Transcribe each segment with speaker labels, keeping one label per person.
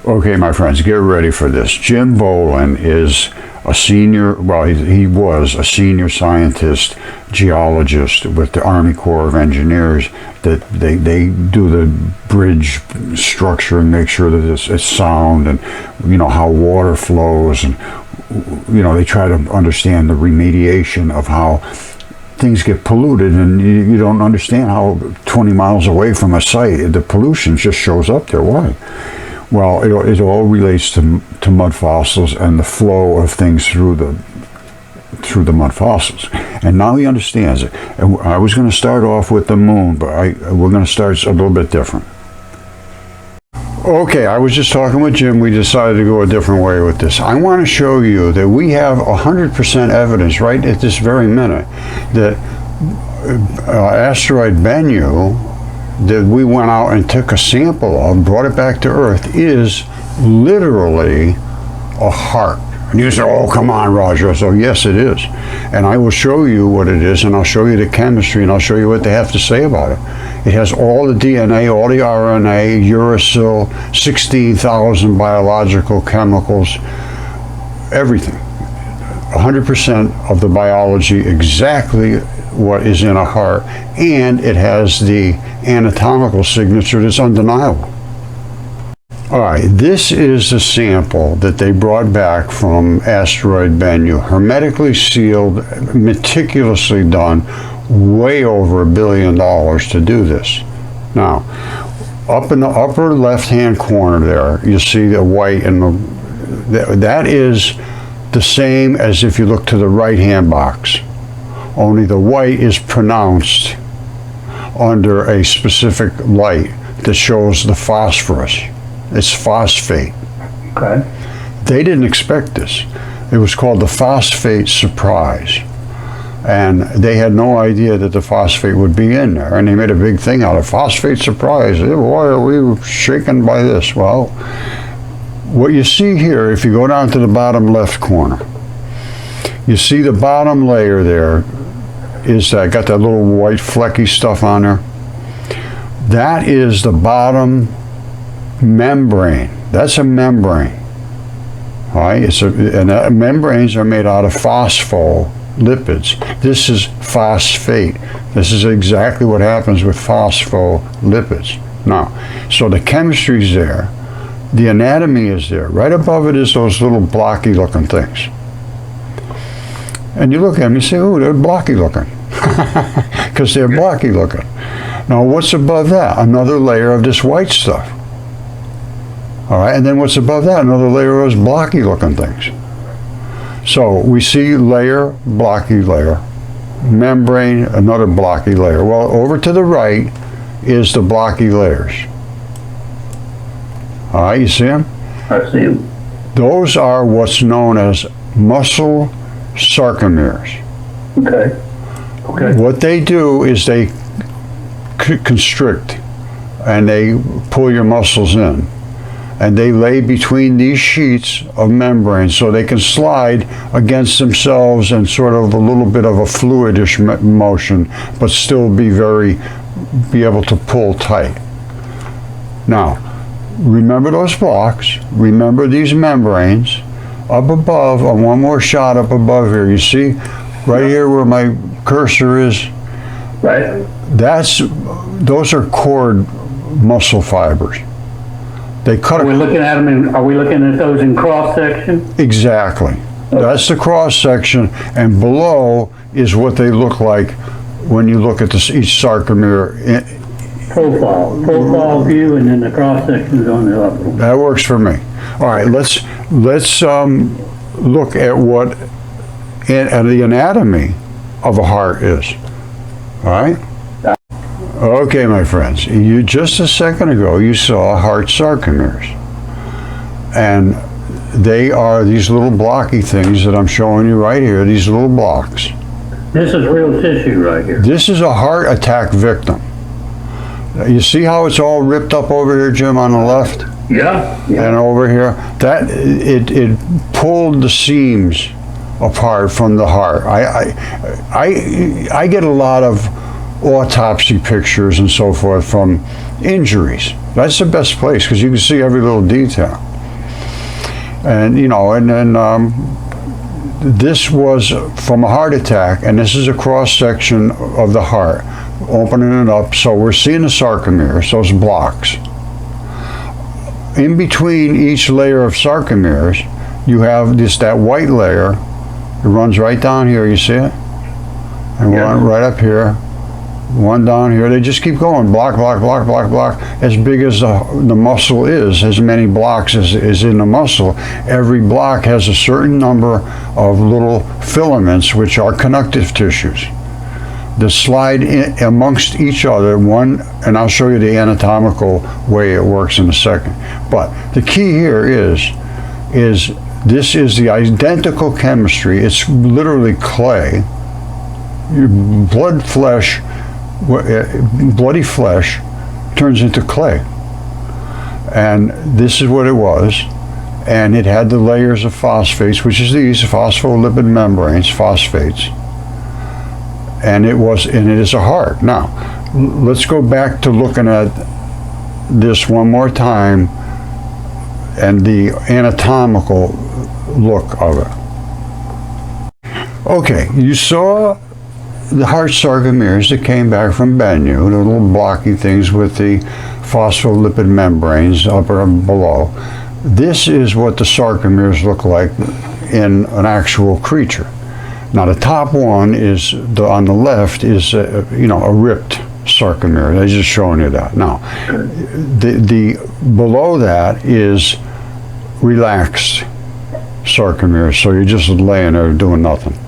Speaker 1: Okay, my friends, get ready for this. Jim Bolin is a senior, well, he was a senior scientist, geologist with the Army Corps of Engineers. That they do the bridge structure and make sure that it's sound, and how water flows, and they try to understand the remediation of how things get polluted, and you don't understand how 20 miles away from a site the pollution just shows up there. Why? Well, it all relates to mud fossils and the flow of things through the mud fossils. And now he understands it. And I was going to start off with the moon, but we're going to start a little bit different. Okay, I was just talking with Jim. We decided to go a different way with this. I want to show you that we have 100% evidence right at this very minute that asteroid Bennu, that we went out and took a sample of, brought it back to Earth, is literally a heart. And you say, oh, come on, Roger. So yes, it is. And I will show you what it is, and I'll show you the chemistry, and I'll show you what they have to say about it. It has all the DNA, all the RNA, uracil, 16,000 biological chemicals, everything. 100% of the biology, exactly what is in a heart, and it has the anatomical signature that's undeniable. All right, this is the sample that they brought back from asteroid Bennu, hermetically sealed, meticulously done, way over $1 billion to do this. Now, up in the upper left-hand corner there, you see the white, and that is the same as if you look to the right-hand box. Only the white is pronounced under a specific light that shows the phosphorus. It's phosphate.
Speaker 2: Okay.
Speaker 1: They didn't expect this. It was called the phosphate surprise. And they had no idea that the phosphate would be in there. And they made a big thing out of phosphate surprise. Why are we shaken by this? Well, what you see here, if you go down to the bottom left corner, you see the bottom layer there is that got that little white flecky stuff on there. That is the bottom membrane. That's a membrane. All right, and membranes are made out of phospholipids. This is phosphate. This is exactly what happens with phospholipids. Now, so the chemistry is there, the anatomy is there. Right above it is those little blocky looking things. And you look at them, you say, oh, they're blocky looking. Because they're blocky looking. Now, what's above that? Another layer of this white stuff. All right, and then what's above that? Another layer of those blocky looking things. So we see layer, blocky layer, membrane, another blocky layer. Well, over to the right is the blocky layers. All right, you see them?
Speaker 2: I see them.
Speaker 1: Those are what's known as muscle sarcomeres.
Speaker 2: Okay. Okay.
Speaker 1: What they do is they constrict and they pull your muscles in, and they lay between these sheets of membrane so they can slide against themselves and sort of a little bit of a fluidish motion, but still be able to pull tight. Now, remember those blocks, remember these membranes. Up above, on one more shot up above here, you see right here where my cursor is?
Speaker 2: Right.
Speaker 1: Those are cord muscle fibers. They cut.
Speaker 2: Are we looking at them are we looking at those in cross section?
Speaker 1: Exactly. Okay. That's the cross section, and below is what they look like when you look at each sarcomere.
Speaker 2: Profile view, and then the cross section is on the upper one.
Speaker 1: That works for me. All right, let's look at what the anatomy of a heart is. All right. Okay, my friends. You just a second ago you saw heart sarcomeres, and they are these little blocky things that I'm showing you right here. These little blocks.
Speaker 2: This is real tissue right here.
Speaker 1: This is a heart attack victim. You see how it's all ripped up over here, Jim, on the left?
Speaker 2: Yeah.
Speaker 1: And over here, that it pulled the seams apart from the heart. I get a lot of autopsy pictures and so forth from injuries. That's the best place because you can see every little detail. And this was from a heart attack, and this is a cross section of the heart, opening it up. So we're seeing the sarcomeres, those blocks. In between each layer of sarcomeres, you have that white layer. It runs right down here. You see it? And one right up here. One down here. They just keep going, block, block, block, block, block. As big as the muscle is, as many blocks as is in the muscle, every block has a certain number of little filaments, which are connective tissues, that slide in amongst each other. And I'll show you the anatomical way it works in a second. But the key here is this is the identical chemistry. It's literally clay. Bloody flesh turns into clay, and this is what it was. And it had the layers of phosphates, which is these phospholipid membranes, phosphates, and it is a heart. Now let's go back to looking at this one more time and the anatomical look of it. Okay, you saw the heart sarcomeres that came back from Bennu, the little blocky things with the phospholipid membranes upper and below. This is what the sarcomeres look like in an actual creature. Now the top one is on the left is a ripped sarcomere. I'm just showing you that. Now the below that is relaxed sarcomeres, so you're just laying there doing nothing.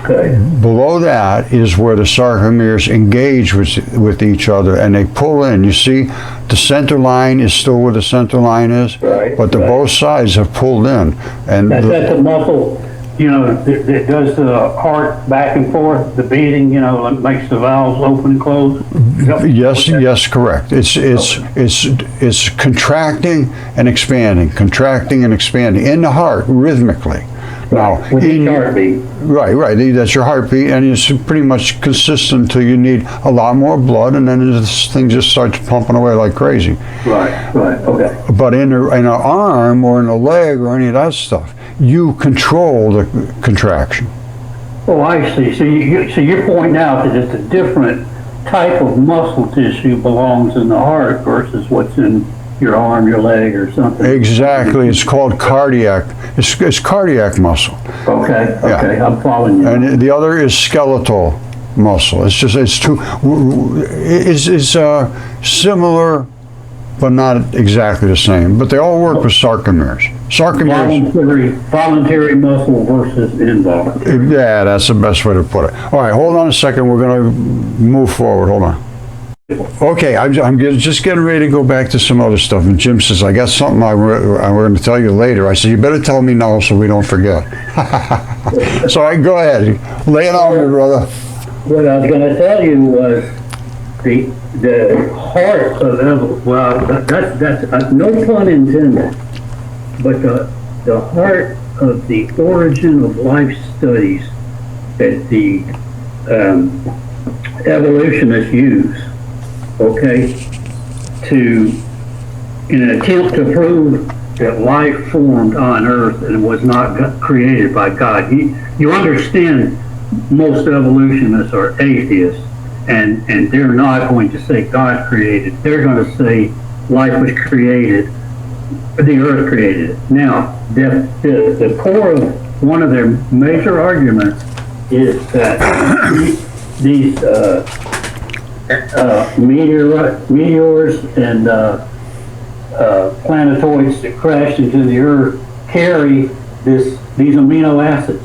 Speaker 1: Okay. Below that is where the sarcomeres engage with each other, and they pull in. You see, the center line is still where the center line is, right, but both sides have pulled in. And
Speaker 2: that's the muscle, that does the heart back and forth, the beating, that makes the valves open and close.
Speaker 1: Yes, correct. It's contracting and expanding in the heart rhythmically. Now,
Speaker 2: with each heartbeat.
Speaker 1: Right. That's your heartbeat, and it's pretty much consistent until you need a lot more blood, and then this thing just starts pumping away like crazy.
Speaker 2: Right. Okay.
Speaker 1: But in an arm or in a leg or any of that stuff, you control the contraction.
Speaker 2: Oh, I see. So you're pointing out that it's a different type of muscle tissue belongs in the heart versus what's in your arm, your leg, or something.
Speaker 1: Exactly. It's called cardiac. It's cardiac muscle.
Speaker 2: Okay. I'm following you.
Speaker 1: And the other is skeletal muscle. It's similar, but not exactly the same. But they all work with sarcomeres.
Speaker 2: Voluntary muscle versus involuntary.
Speaker 1: Yeah, that's the best way to put it. All right, hold on a second. We're going to move forward. Hold on. Okay, I'm just getting ready to go back to some other stuff, and Jim says, I got something I'm going to tell you later. I said, you better tell me now so we don't forget. So go ahead, lay it on me, brother.
Speaker 2: What I was going to tell you was the heart of that's no pun intended, but the heart of the origin of life studies that the evolutionists use, in an attempt to prove that life formed on Earth and was not created by God. You understand most evolutionists are atheists, and they're not going to say God created. They're going to say life was created, the Earth created it. Now, the core of one of their major arguments is that these meteors and planetoids that crashed into the Earth carry these amino acids,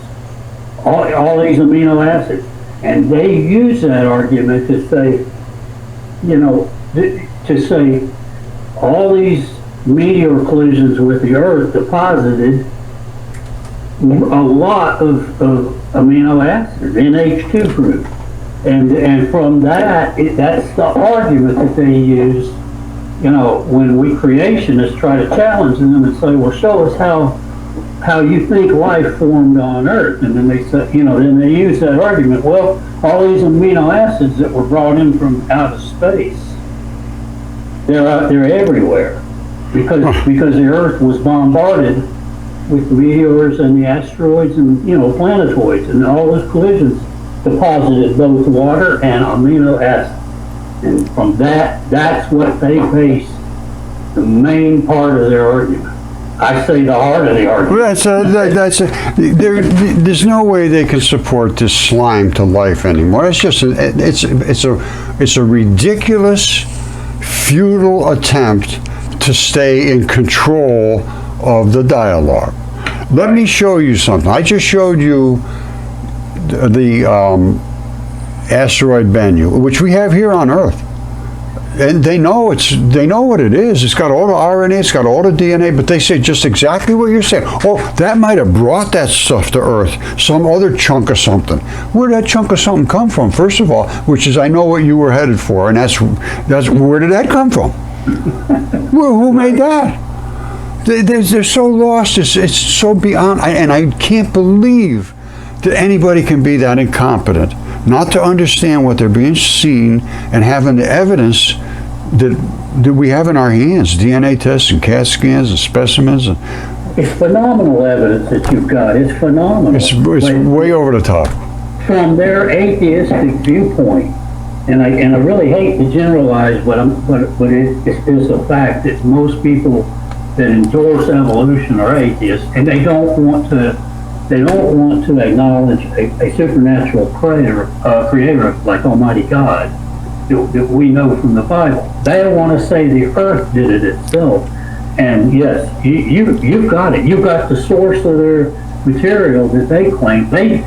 Speaker 2: all these amino acids, and they use that argument to say, all these meteor collisions with the Earth deposited a lot of amino acids, NH2 group. And from that, that's the argument that they use, when we creationists try to challenge them and say, well, show us how you think life formed on Earth. And then they say, then they use that argument, well, all these amino acids that were brought in from outer space, they're everywhere because the Earth was bombarded, with the meteors and the asteroids and, planetoids, and all those collisions deposited both water and amino acids. And from that's what they base the main part of their argument. I say the heart of the argument.
Speaker 1: Well, there's no way they can support this slime to life anymore. It's just it's a ridiculous, futile attempt to stay in control of the dialogue. Let me show you something. I just showed you the asteroid Bennu, which we have here on Earth. And they know what it is. It's got all the RNA, it's got all the DNA, but they say just exactly what you're saying. Oh, that might have brought that stuff to Earth, some other chunk of something. Where'd that chunk of something come from, first of all? Which is, I know what you were headed for, and that's where did that come from? Who made that? They're so lost. It's so beyond, and I can't believe that anybody can be that incompetent not to understand what they're being seen and having the evidence that we have in our hands, DNA tests and CAT scans and specimens.
Speaker 2: It's phenomenal evidence that you've got. It's phenomenal.
Speaker 1: It's way over the top.
Speaker 2: From their atheistic viewpoint, and I really hate to generalize, but it is a fact that most people that endorse evolution are atheists, and they don't want to acknowledge a supernatural creator like Almighty God that we know from the Bible. They want to say the earth did it itself. And yes, you've got it. You've got the source of their material that they claim. They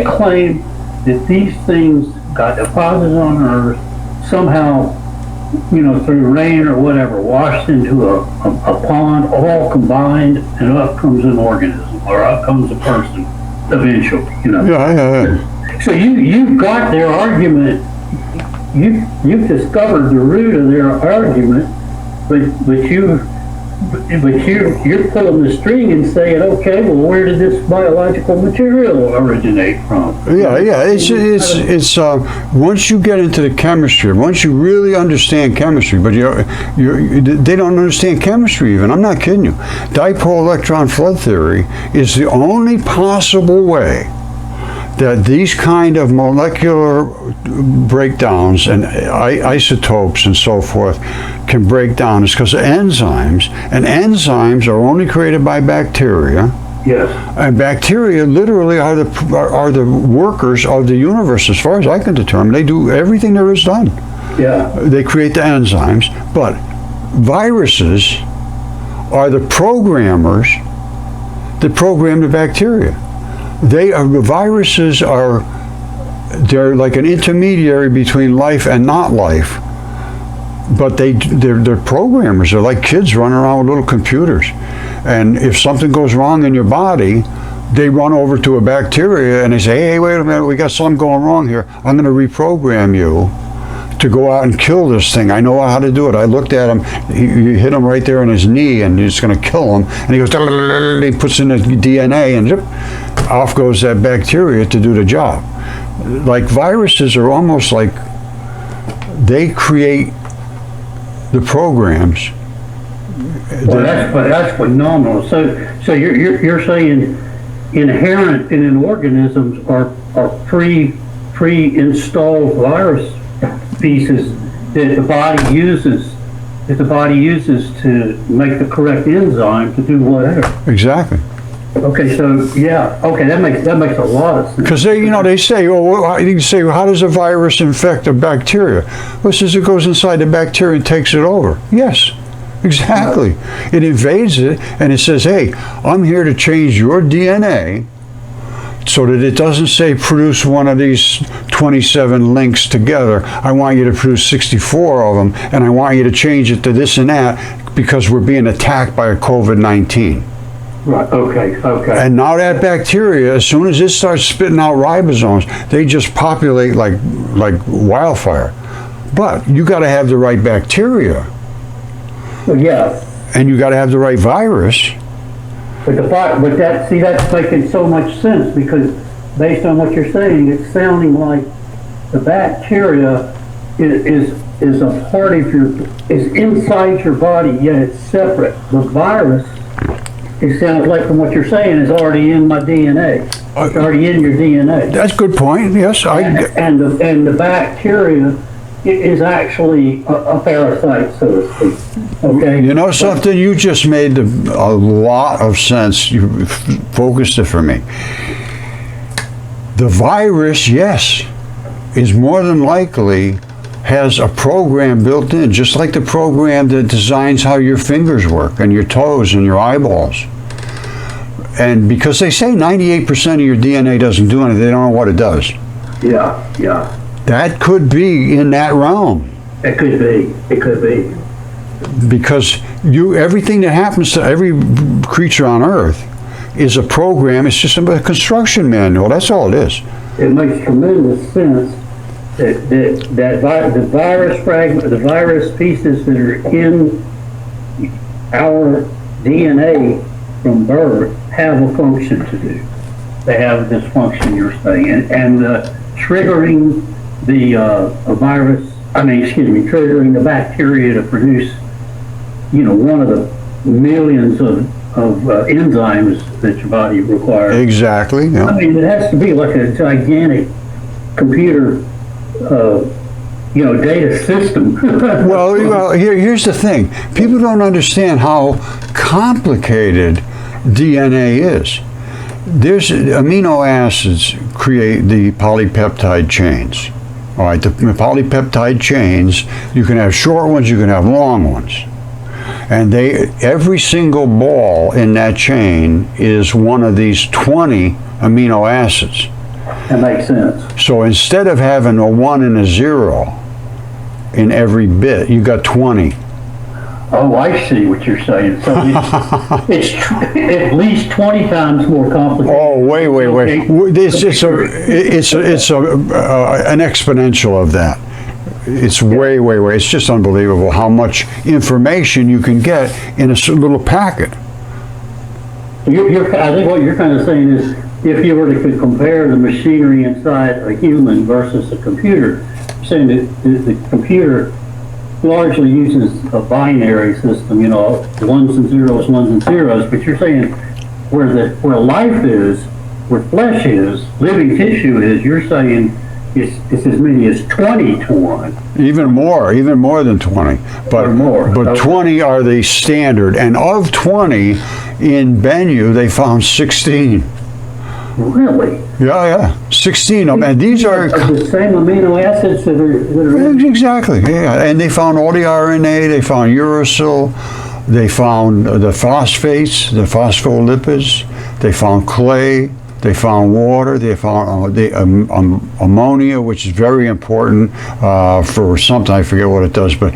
Speaker 2: claim that these things got deposited on Earth somehow, through rain or whatever, washed into a pond, all combined, and up comes an organism, or up comes a person eventually,
Speaker 1: Yeah.
Speaker 2: So you've got their argument, you've discovered the root of their argument, but you're pulling the string and saying, okay, well, where did this biological material originate from?
Speaker 1: Yeah. It's once you get into the chemistry, once you really understand chemistry, but they don't understand chemistry even. I'm not kidding you. Dipole electron flood theory is the only possible way that these kind of molecular breakdowns and isotopes and so forth can break down is because of enzymes, and enzymes are only created by bacteria.
Speaker 2: Yes. And
Speaker 1: bacteria literally are the workers of the universe, as far as I can determine. They do everything there is done.
Speaker 2: Yeah.
Speaker 1: They create the enzymes, but viruses are the programmers that program the bacteria. The viruses they're like an intermediary between life and not life, but they're programmers. They're like kids running around with little computers, and if something goes wrong in your body, they run over to a bacteria and they say, hey, wait a minute, we got something going wrong here. I'm going to reprogram you to go out and kill this thing. I know how to do it. I looked at him. He hit him right there on his knee, and it's going to kill him. And he goes, he puts in the DNA, and zip, off goes that bacteria to do the job. Like viruses are almost like they create the programs.
Speaker 2: Well, that's phenomenal. So you're saying inherent in organisms are pre-installed virus pieces that the body uses to make the correct enzyme to do whatever.
Speaker 1: Exactly.
Speaker 2: Okay, so yeah, okay, that makes a lot of sense.
Speaker 1: Because they say, you say, well, how does a virus infect a bacteria? Well, it says it goes inside the bacteria and takes it over. Yes, exactly. It invades it, and it says, hey, I'm here to change your DNA so that it doesn't say produce one of these 27 links together. I want you to produce 64 of them, and I want you to change it to this and that because we're being attacked by a COVID-19.
Speaker 2: Right, okay.
Speaker 1: And now that bacteria, as soon as it starts spitting out ribosomes, they just populate like wildfire. But you got to have the right bacteria.
Speaker 2: Well, yeah.
Speaker 1: And you got to have the right virus.
Speaker 2: But that's making so much sense, because based on what you're saying, it's sounding like the bacteria is a part of is inside your body, yet it's separate. The virus it sounds like from what you're saying is already in my DNA. It's already in your DNA.
Speaker 1: That's a good point. Yes,
Speaker 2: And the bacteria is actually a parasite, so to speak. Okay.
Speaker 1: You know something? You just made a lot of sense. You focused it for me. The virus, yes, is more than likely has a program built in, just like the program that designs how your fingers work and your toes and your eyeballs. And because they say 98% of your DNA doesn't do anything, they don't know what it does.
Speaker 2: Yeah, yeah.
Speaker 1: That could be in that realm.
Speaker 2: It could be. It could be.
Speaker 1: Because everything that happens to every creature on Earth is a program. It's just a construction manual. That's all it is.
Speaker 2: It makes tremendous sense that the virus fragment, the virus pieces that are in our DNA from birth have a function to do. They have this function you're saying, and triggering the triggering the bacteria to produce, one of the millions of enzymes that your body requires.
Speaker 1: Exactly. Yeah.
Speaker 2: I mean, it has to be like a gigantic computer, data system.
Speaker 1: Well, here's the thing. People don't understand how complicated DNA is. There's amino acids create the polypeptide chains. All right, the polypeptide chains, you can have short ones, you can have long ones. And every single ball in that chain is one of these 20 amino acids.
Speaker 2: That makes sense.
Speaker 1: So instead of having a 1 and a 0 in every bit, you got 20.
Speaker 2: Oh, I see what you're saying. So it's at least 20 times more complicated.
Speaker 1: Oh, wait.
Speaker 2: Okay.
Speaker 1: It's an exponential of that. It's way. It's just unbelievable how much information you can get in a little packet.
Speaker 2: I think what you're kind of saying is, if you were to compare the machinery inside a human versus a computer, you're saying that the computer largely uses a binary system, ones and zeros, but you're saying where life is, where flesh is, living tissue is, you're saying it's as many as 20 to 1.
Speaker 1: Even more than 20. But 20 are the standard, and of 20 in Bennu they found 16.
Speaker 2: Really?
Speaker 1: Yeah, 16 of them, and these are
Speaker 2: the same amino acids that are
Speaker 1: exactly. Yeah, and they found all the RNA. They found uracil. They found the phosphates, the phospholipids. They found clay. They found water. They found ammonia, which is very important for something. I forget what it does, but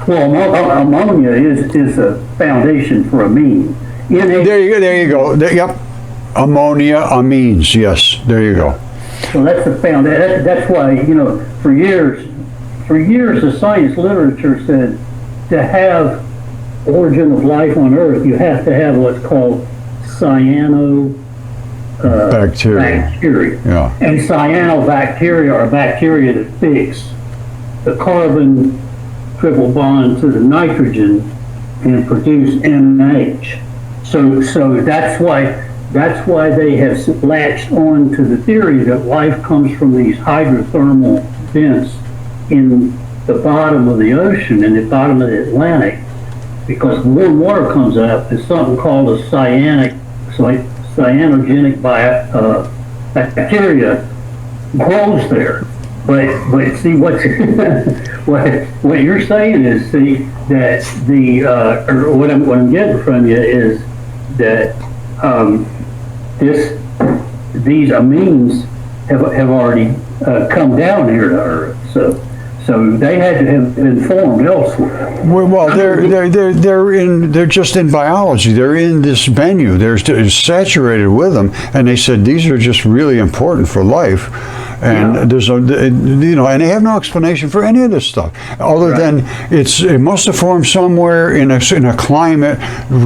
Speaker 2: ammonia is a foundation for amine.
Speaker 1: There you go. Yep. Ammonia, amines, yes, there you go.
Speaker 2: So that's the foundation. That's why, for years the science literature said to have origin of life on Earth, you have to have what's called bacteria.
Speaker 1: Yeah.
Speaker 2: And cyanobacteria are bacteria that fix the carbon triple bond to the nitrogen and produce NH. So that's why they have latched on to the theory that life comes from these hydrothermal vents in the bottom of the ocean, in the bottom of the Atlantic, because warm water comes up, there's something called a cyanogenic bacteria grows there. But see what you're saying is that what I'm getting from you is that these amines have already come down here to Earth, so they had to have been formed elsewhere.
Speaker 1: Well, they're just in biology. They're in this Bennu. They're saturated with them, and they said these are just really important for life. And there's and they have no explanation for any of this stuff other than it must have formed somewhere in a climate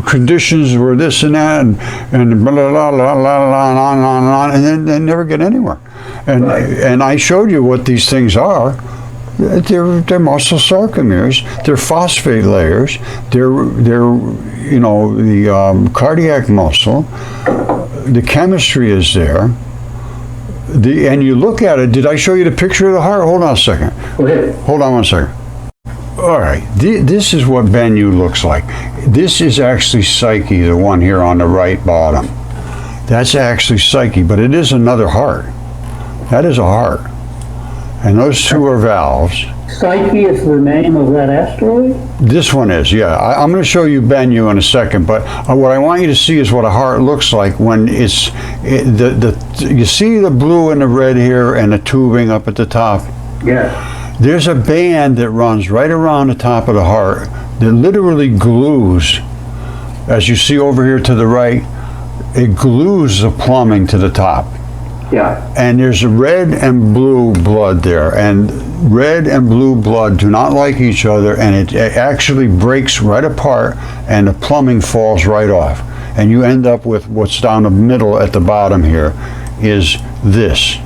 Speaker 1: conditions where this and that and blah blah blah blah blah and then they never get anywhere. And I showed you what these things are. They're muscle sarcomeres. They're phosphate layers. They're you know, the cardiac muscle. The chemistry is there. And you look at it. Did I show you the picture of the heart? Hold on a second.
Speaker 2: Go ahead.
Speaker 1: Hold on one second. All right, this is what Bennu looks like. This is actually Psyche, the one here on the right bottom. That's actually Psyche, but it is another heart. That is a heart. And those two are valves.
Speaker 2: Psyche is the name of that asteroid?
Speaker 1: This one is, yeah. I'm going to show you Bennu in a second, but what I want you to see is what a heart looks like when it's, you see the blue and the red here and the tubing up at the top?
Speaker 2: Yeah.
Speaker 1: There's a band that runs right around the top of the heart that literally glues, as you see over here to the right, it glues the plumbing to the top.
Speaker 2: Yeah.
Speaker 1: And there's red and blue blood there, and red and blue blood do not like each other, and it actually breaks right apart, and the plumbing falls right off. And you end up with what's down the middle at the bottom here is this,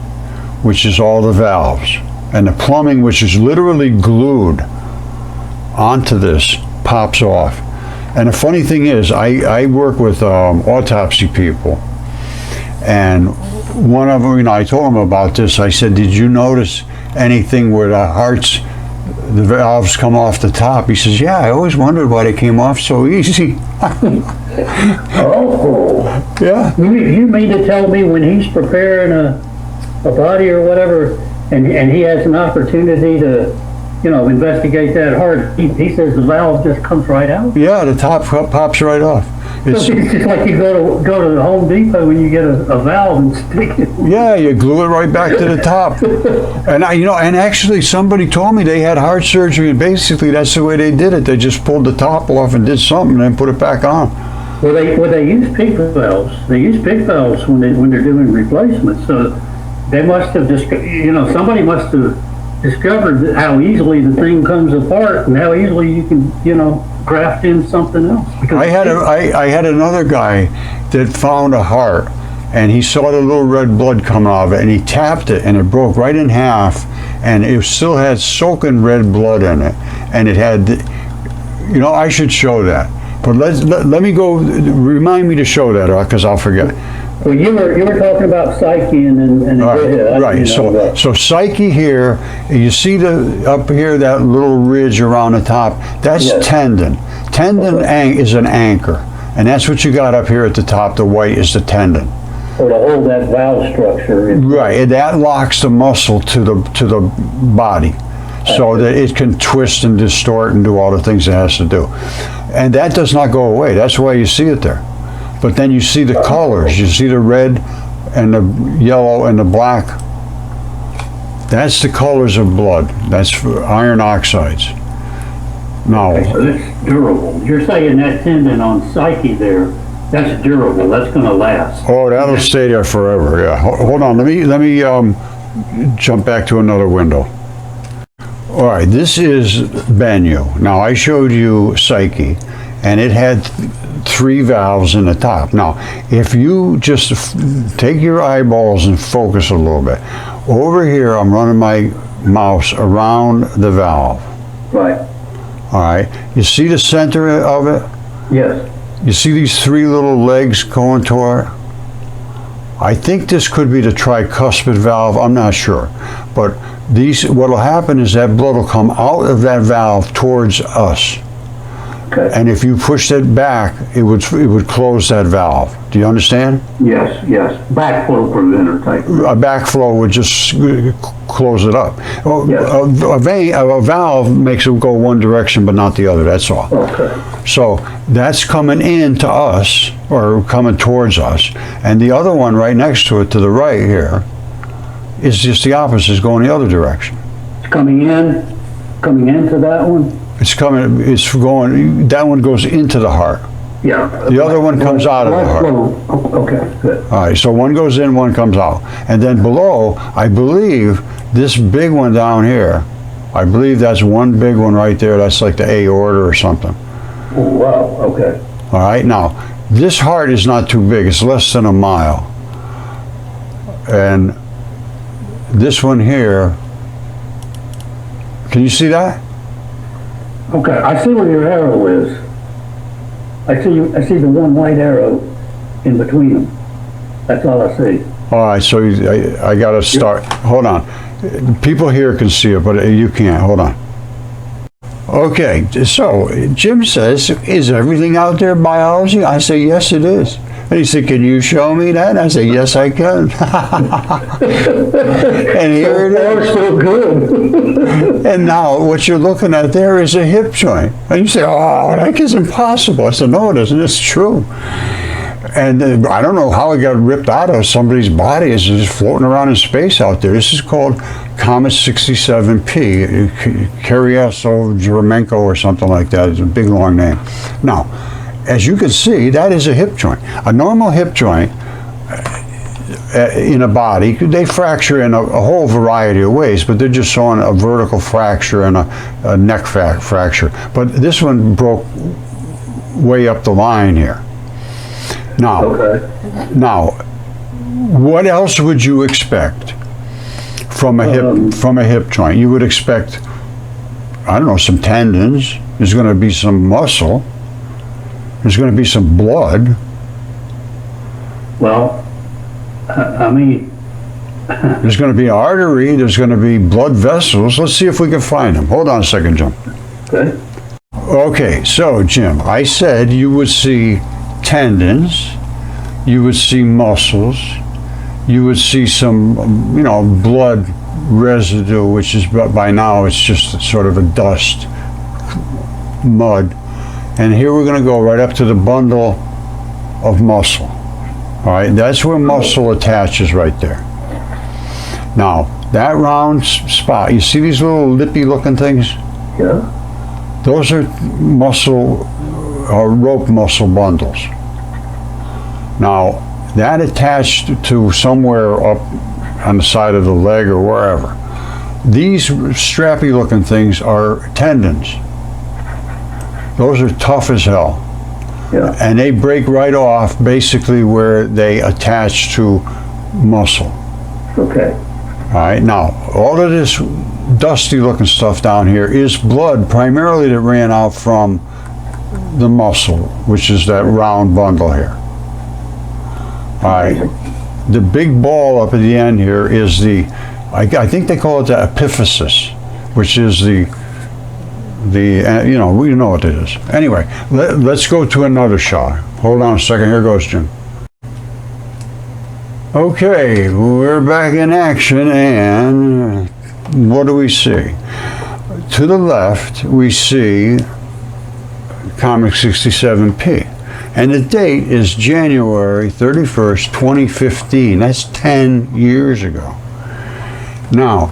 Speaker 1: which is all the valves. And the plumbing, which is literally glued onto this, pops off. And the funny thing is, I work with autopsy people, and one of them, you know, I told him about this. I said, did you notice anything where the hearts, the valves come off the top? He says, yeah, I always wondered why they came off so easy.
Speaker 2: Oh.
Speaker 1: Yeah.
Speaker 2: You mean to tell me when he's preparing a body or whatever, and he has an opportunity to, you know, investigate that heart, he says the valve just comes right out?
Speaker 1: Yeah, the top pops right off.
Speaker 2: It's just like you go to the Home Depot when you get a valve and stick it.
Speaker 1: Yeah, you glue it right back to the top. And you know, and actually somebody told me they had heart surgery, and basically that's the way they did it. They just pulled the top off and did something and then put it back on.
Speaker 2: Well, they use pig valves. They use pig valves when they're doing replacements. So they must have just, you know, somebody must have discovered how easily the thing comes apart and how easily you can, you know, graft in something else. Because
Speaker 1: I had another guy that found a heart, and he saw the little red blood coming out of it, and he tapped it, and it broke right in half, and it still had soaking red blood in it, and it had, you know, I should show that. But let me go, remind me to show that, because I'll forget.
Speaker 2: Well, you were talking about Psyche and
Speaker 1: right. So Psyche here, you see up here that little ridge around the top. That's
Speaker 2: yes.
Speaker 1: Tendon. Tendon is an anchor, and that's what you got up here at the top. The white is the tendon.
Speaker 2: So to hold that valve structure.
Speaker 1: Right, and that locks the muscle to the body, so that it can twist and distort and do all the things it has to do. And that does not go away. That's why you see it there. But then you see the colors. You see the red and the yellow and the black. That's the colors of blood. That's for iron oxides. Now,
Speaker 2: okay, so it's durable. You're saying that tendon on Psyche there, that's durable. That's going to last.
Speaker 1: Oh, that'll stay there forever. Yeah. Hold on. Let me jump back to another window. All right. This is Bennu. Now I showed you Psyche, and it had 3 valves in the top. Now, if you just take your eyeballs and focus a little bit, over here I'm running my mouse around the valve.
Speaker 2: Right.
Speaker 1: All right. You see the center of it?
Speaker 2: Yes.
Speaker 1: You see these 3 little legs going toward it? I think this could be the tricuspid valve. I'm not sure. But what'll happen is that blood will come out of that valve towards us.
Speaker 2: Okay.
Speaker 1: And if you pushed it back, it would close that valve. Do you understand?
Speaker 2: Yes, yes. Backflow preventer type.
Speaker 1: A backflow would just close it up. Well,
Speaker 2: yes.
Speaker 1: A valve makes it go one direction but not the other, that's all.
Speaker 2: Okay.
Speaker 1: So that's coming in to us, or coming towards us. And the other one right next to it, to the right here, is just the opposite, it's going the other direction.
Speaker 2: It's coming into that one?
Speaker 1: It's going, that one goes into the heart.
Speaker 2: Yeah.
Speaker 1: The other one comes out of the heart.
Speaker 2: Okay, good.
Speaker 1: All right, so one goes in, one comes out. And then below, I believe this big one down here, I believe that's one big one right there. That's like the aorta or something.
Speaker 2: Oh, wow, okay.
Speaker 1: All right, now, this heart is not too big. It's less than a mile. And this one here, Can you see that?
Speaker 2: Okay, I see where your arrow is. I see the one white arrow in between them. That's all I see.
Speaker 1: All right, so I got to start. Hold on. People here can see it, but you can't. Hold on. Okay, so Jim says, is everything out there biology? I say, yes, it is. And he said, can you show me that? I say, yes, I can. And here it is.
Speaker 2: So good.
Speaker 1: And now what you're looking at there is a hip joint. And you say, oh, that is impossible. I said, no, it isn't. It's true. And I don't know how it got ripped out of somebody's body. It's just floating around in space out there. This is called Comet 67P, Germenko or something like that. It's a big, long name. Now, as you can see, that is a hip joint. A normal hip joint in a body, they fracture in a whole variety of ways, but they're just showing a vertical fracture and a neck fracture. But this one broke way up the line here. Now, what else would you expect from a hip joint? You would expect, I don't know, some tendons. There's going to be some muscle. There's going to be some blood.
Speaker 2: Well, I mean,
Speaker 1: there's going to be artery. There's going to be blood vessels. Let's see if we can find them. Hold on a second, Jim.
Speaker 2: Okay.
Speaker 1: Okay, so Jim, I said you would see tendons, you would see muscles, you would see some, blood residue, which is, by now it's just sort of a dust, mud. And here we're going to go right up to the bundle of muscle. All right, that's where muscle attaches right there. Now, that round spot, you see these little lippy looking things?
Speaker 2: Yeah.
Speaker 1: Those are muscle, rope muscle bundles. Now, that attached to somewhere up on the side of the leg or wherever. These strappy looking things are tendons. Those are tough as hell.
Speaker 2: Yeah.
Speaker 1: And they break right off basically where they attach to muscle.
Speaker 2: Okay.
Speaker 1: All right, now, all of this dusty looking stuff down here is blood primarily that ran out from the muscle, which is that round bundle here. All right, the big ball up at the end here is I think they call it the epiphysis, which is we know what it is. Anyway, let's go to another shot. Hold on a second, here goes Jim. Okay, we're back in action, and what do we see? To the left, we see Comet 67P, and the date is January 31st, 2015. That's 10 years ago. Now,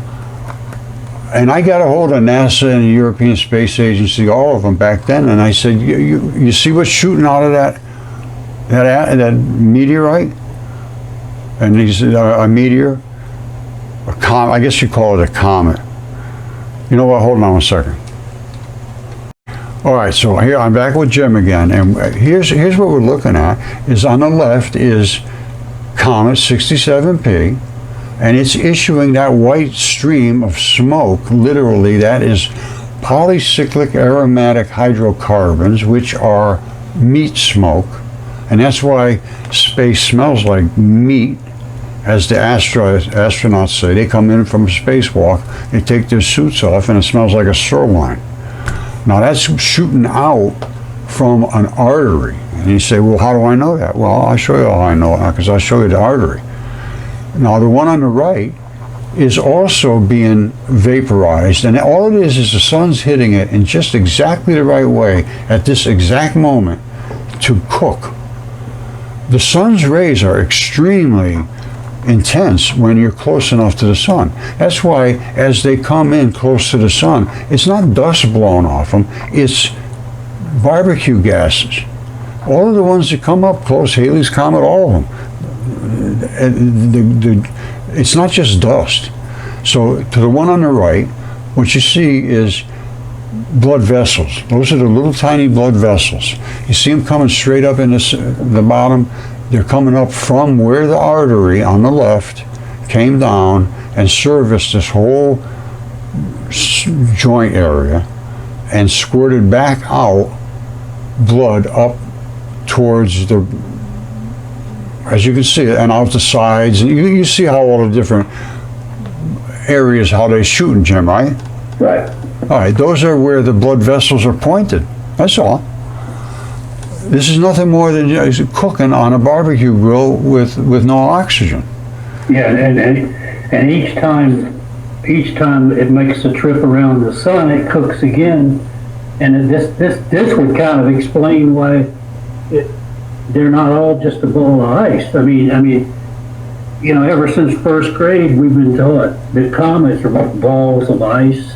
Speaker 1: and I got a hold of NASA and the European Space Agency, all of them back then, and I said, you see what's shooting out of that meteorite? And he's a meteor, a comet. I guess you call it a comet. You know what? Hold on a second. All right, so here I'm back with Jim again, and here's what we're looking at. Is on the left is Comet 67P, and it's issuing that white stream of smoke. Literally, that is polycyclic aromatic hydrocarbons, which are meat smoke, and that's why space smells like meat. As the astronauts say, they come in from a spacewalk, they take their suits off, and it smells like a sirloin. Now that's shooting out from an artery. And you say, well, how do I know that? Well, I'll show you how I know it, because I'll show you the artery. Now the one on the right is also being vaporized, and all it is the sun's hitting it in just exactly the right way at this exact moment to cook. The sun's rays are extremely intense when you're close enough to the sun. That's why as they come in close to the sun, it's not dust blown off them, it's barbecue gases. All of the ones that come up close, Halley's Comet, all of them. It's not just dust. So to the one on the right, what you see is blood vessels. Those are the little tiny blood vessels. You see them coming straight up in the bottom. They're coming up from where the artery on the left came down and serviced this whole joint area and squirted back out blood up towards the, as you can see it, and out the sides. You see how all the different areas, how they shooting, Jim, right?
Speaker 2: Right.
Speaker 1: All right, those are where the blood vessels are pointed. That's all. This is nothing more than just cooking on a barbecue grill with no oxygen.
Speaker 2: Yeah, and each time it makes a trip around the sun, it cooks again. And this would kind of explain why they're not all just a ball of ice. I mean, you know, ever since first grade, we've been taught that comets are balls of ice,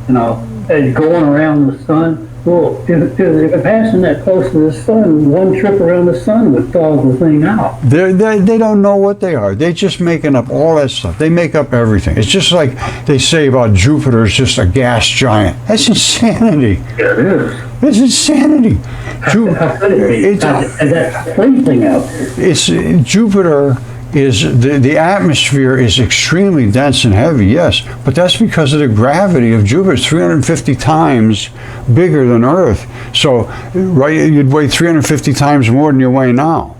Speaker 2: you know, and going around the sun. Well, if they're passing that close to the sun, one trip around the sun would thaw the thing out.
Speaker 1: They don't know what they are. They're just making up all that stuff. They make up everything. It's just like they say about Jupiter is just a gas giant. That's insanity.
Speaker 2: Yeah, it is.
Speaker 1: It's insanity.
Speaker 2: How could it be? That's freezing out there.
Speaker 1: It's Jupiter. The atmosphere is extremely dense and heavy, yes, but that's because of the gravity of Jupiter. It's 350 times bigger than Earth. So, right, you'd weigh 350 times more than you weigh now.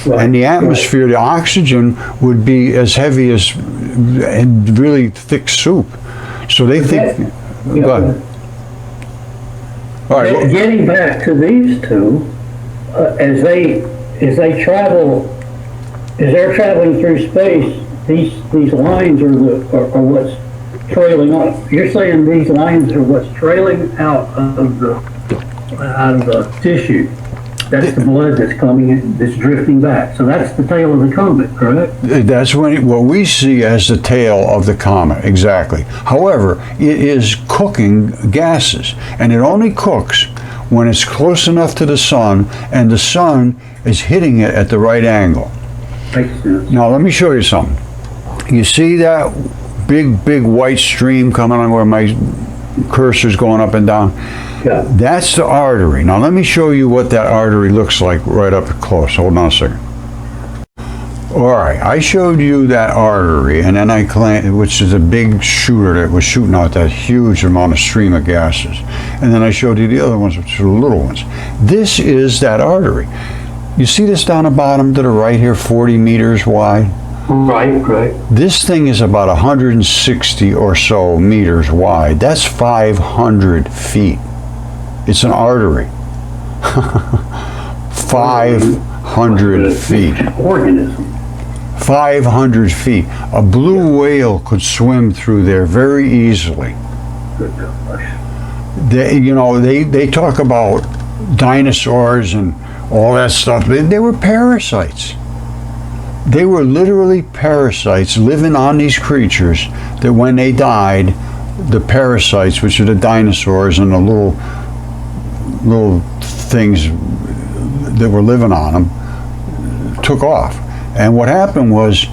Speaker 1: Right, and the atmosphere, right. The oxygen would be as heavy as really thick soup. So they think. Go ahead. All right.
Speaker 2: Getting back to these two, as they travel. As they're traveling through space, these lines are what's trailing off. You're saying these lines are what's trailing out of the tissue. That's the blood that's coming in, that's drifting back. So that's the tail of the comet, correct?
Speaker 1: That's what we see as the tail of the comet, exactly. However, it is cooking gases, and it only cooks when it's close enough to the sun, and the sun is hitting it at the right angle. Now let me show you something. You see that big white stream coming on where my cursor's going up and down? Yeah. That's the artery. Now let me show you what that artery looks like right up close. Hold on a second. All right, I showed you that artery, and then I claimed, which is a big shooter that was shooting out that huge amount of stream of gases. And then I showed you the other ones, which are the little ones. This is that artery. You see this down the bottom to the right here, 40 meters wide?
Speaker 2: Right.
Speaker 1: This thing is about 160 or so meters wide. That's 500 feet. It's an artery. 500 feet.
Speaker 2: Organism.
Speaker 1: 500 feet. A blue whale could swim through there very easily. They talk about dinosaurs and all that stuff. They were parasites. They were literally parasites living on these creatures that when they died, the parasites, which are the dinosaurs and the little things that were living on them, took off. And what happened was,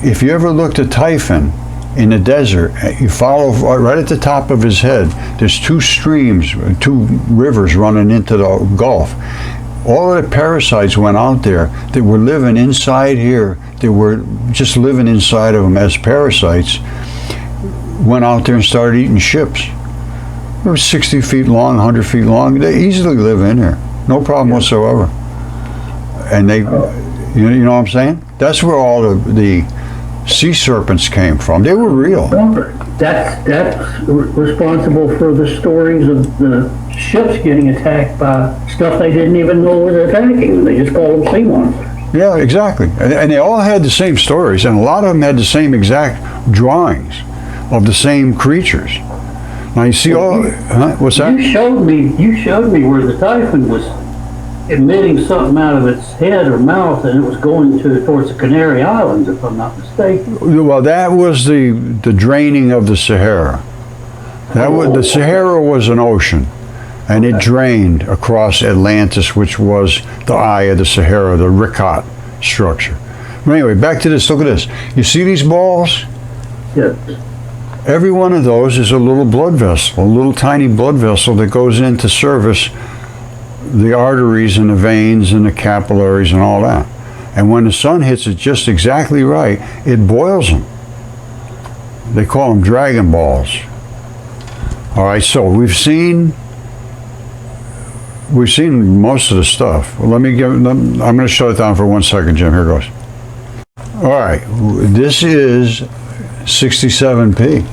Speaker 1: if you ever looked at Typhon in the desert, you follow right at the top of his head, there's two streams, two rivers running into the Gulf. All of the parasites went out there that were living inside here, that were just living inside of them as parasites, went out there and started eating ships. They were 60 feet long, 100 feet long. They easily live in there, no problem whatsoever. And they, you know what I'm saying? That's where all the sea serpents came from. They were real. That's
Speaker 2: responsible for the stories of the ships getting attacked by stuff they didn't even know was attacking. They just called them sea monsters.
Speaker 1: Yeah, exactly. And they all had the same stories, and a lot of them had the same exact drawings of the same creatures. Now you see what's that?
Speaker 2: You showed me where the Typhon was emitting something out of its head or mouth, and it was going towards the Canary Islands, if I'm not mistaken.
Speaker 1: Well, that was the draining of the Sahara. The Sahara was an ocean, and it drained across Atlantis, which was the eye of the Sahara, the Ricat structure. But anyway, back to this. Look at this. You see these balls?
Speaker 2: Yes.
Speaker 1: Every one of those is a little blood vessel, a little tiny blood vessel that goes in to service the arteries and the veins and the capillaries and all that. And when the sun hits it just exactly right, it boils them. They call them dragon balls. All right, so we've seen most of the stuff. Well, I'm going to shut it down for 1 second, Jim. Here goes. All right, this is 67P.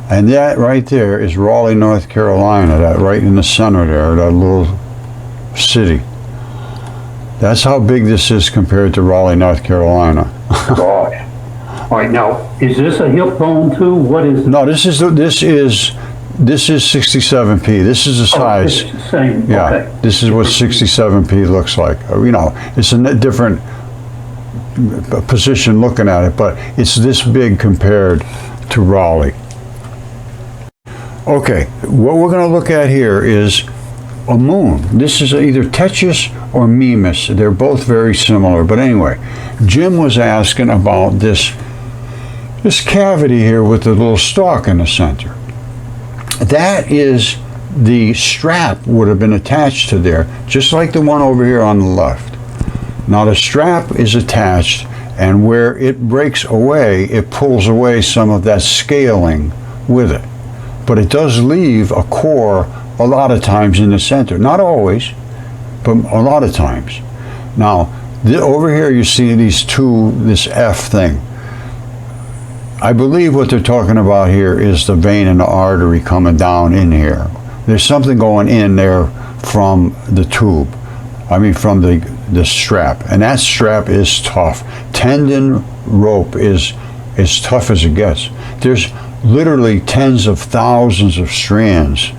Speaker 1: And that right there is Raleigh, North Carolina, that right in the center there, that little city. That's how big this is compared to Raleigh, North Carolina.
Speaker 2: Gosh. All right, now, is this a hip bone too? What is it?
Speaker 1: No, this is 67P. This is the size.
Speaker 2: It's the same.
Speaker 1: Yeah,
Speaker 2: Okay.
Speaker 1: this is what 67P looks like. You know, it's a different position looking at it, but it's this big compared to Raleigh. Okay, what we're going to look at here is a moon. This is either Tethys or Mimas. They're both very similar, but anyway, Jim was asking about this cavity here with the little stalk in the center. That is the strap would have been attached to there, just like the one over here on the left. Now the strap is attached, and where it breaks away, it pulls away some of that scaling with it. But it does leave a core a lot of times in the center. Not always, but a lot of times. Now, over here you see this F thing. I believe what they're talking about here is the vein and the artery coming down in here. There's something going in there from the tube. I mean from the strap. And that strap is tough. Tendon rope is as tough as it gets. There's literally tens of thousands of strands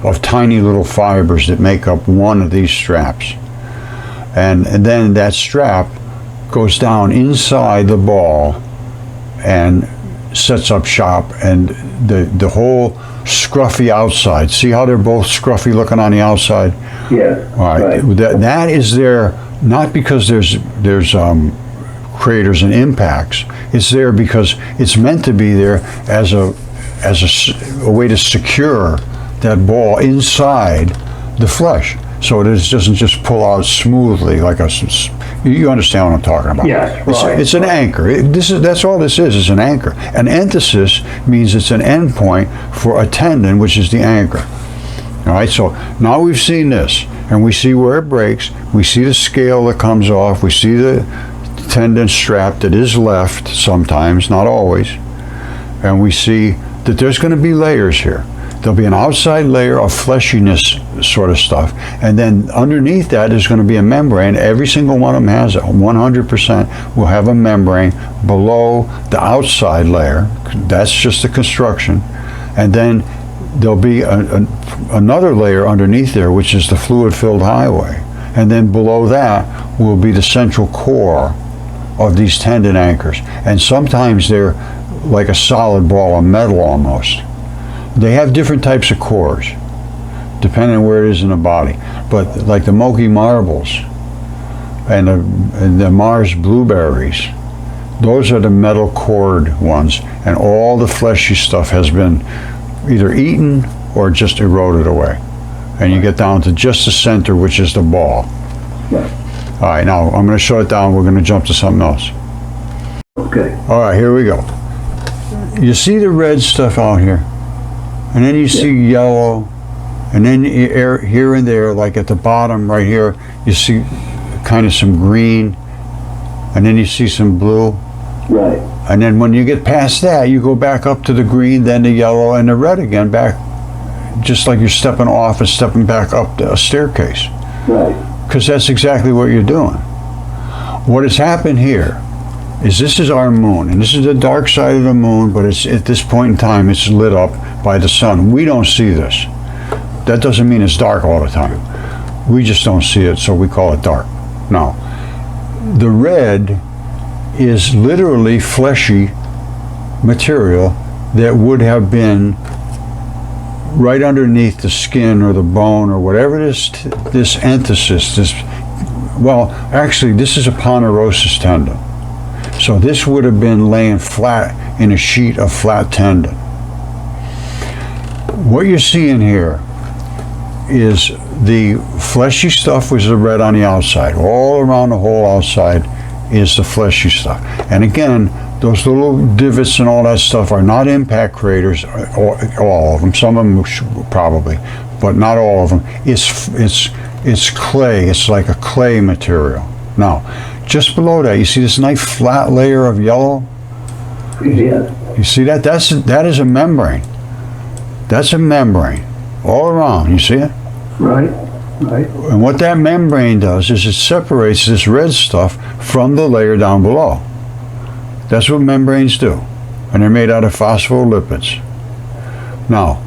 Speaker 1: of tiny little fibers that make up one of these straps. And then that strap goes down inside the ball and sets up shop, and the whole scruffy outside. See how they're both scruffy looking on the outside?
Speaker 2: Yeah.
Speaker 1: All right. That is there not because there's craters and impacts. It's there because it's meant to be there as a way to secure that ball inside the flesh, so it doesn't just pull out smoothly like you understand what I'm talking about.
Speaker 2: Yes, right.
Speaker 1: It's an anchor. That's all this is an anchor. An enthesis means it's an end point for a tendon, which is the anchor. All right, so now we've seen this, and we see where it breaks. We see the scale that comes off. We see the tendon strap that is left sometimes, not always. And we see that there's going to be layers here. There'll be an outside layer of fleshiness sort of stuff, and then underneath that is going to be a membrane. Every single one of them has it. 100% will have a membrane below the outside layer. That's just the construction. And then there'll be another layer underneath there, which is the fluid-filled highway. And then below that will be the central core of these tendon anchors. And sometimes they're like a solid ball of metal almost. They have different types of cores, depending on where it is in the body. But like the Moki marbles and the Mars blueberries, those are the metal cored ones. And all the fleshy stuff has been either eaten or just eroded away. And you get down to just the center, which is the ball.
Speaker 2: Right.
Speaker 1: All right, now I'm going to shut it down. We're going to jump to something else.
Speaker 2: Okay.
Speaker 1: All right, here we go. You see the red stuff out here? And then you see yellow, and then here and there, like at the bottom right here, you see kind of some green, and then you see some blue.
Speaker 2: Right.
Speaker 1: And then when you get past that, you go back up to the green, then the yellow, and the red again, back, just like you're stepping off and stepping back up a staircase.
Speaker 2: Right.
Speaker 1: Because that's exactly what you're doing. What has happened here is this is our moon, and this is the dark side of the moon, but it's at this point in time it's lit up by the sun. We don't see this. That doesn't mean it's dark all the time. We just don't see it, so we call it dark. Now, the red is literally fleshy material that would have been right underneath the skin or the bone or whatever this enthesis, actually this is a Aponeurosis tendon. So this would have been laying flat in a sheet of flat tendon. What you're seeing here is the fleshy stuff was the red on the outside. All around the whole outside is the fleshy stuff. And again, Those little divots and all that stuff are not impact craters, all of them. Some of them probably, but not all of them. It's clay. It's like a clay material. Now, just below that, you see this nice flat layer of yellow?
Speaker 2: Yeah.
Speaker 1: You see that? That is a membrane. That's a membrane all around. You see it?
Speaker 2: Right. Right.
Speaker 1: And what that membrane does is it separates this red stuff from the layer down below. That's what membranes do. And they're made out of phospholipids. Now,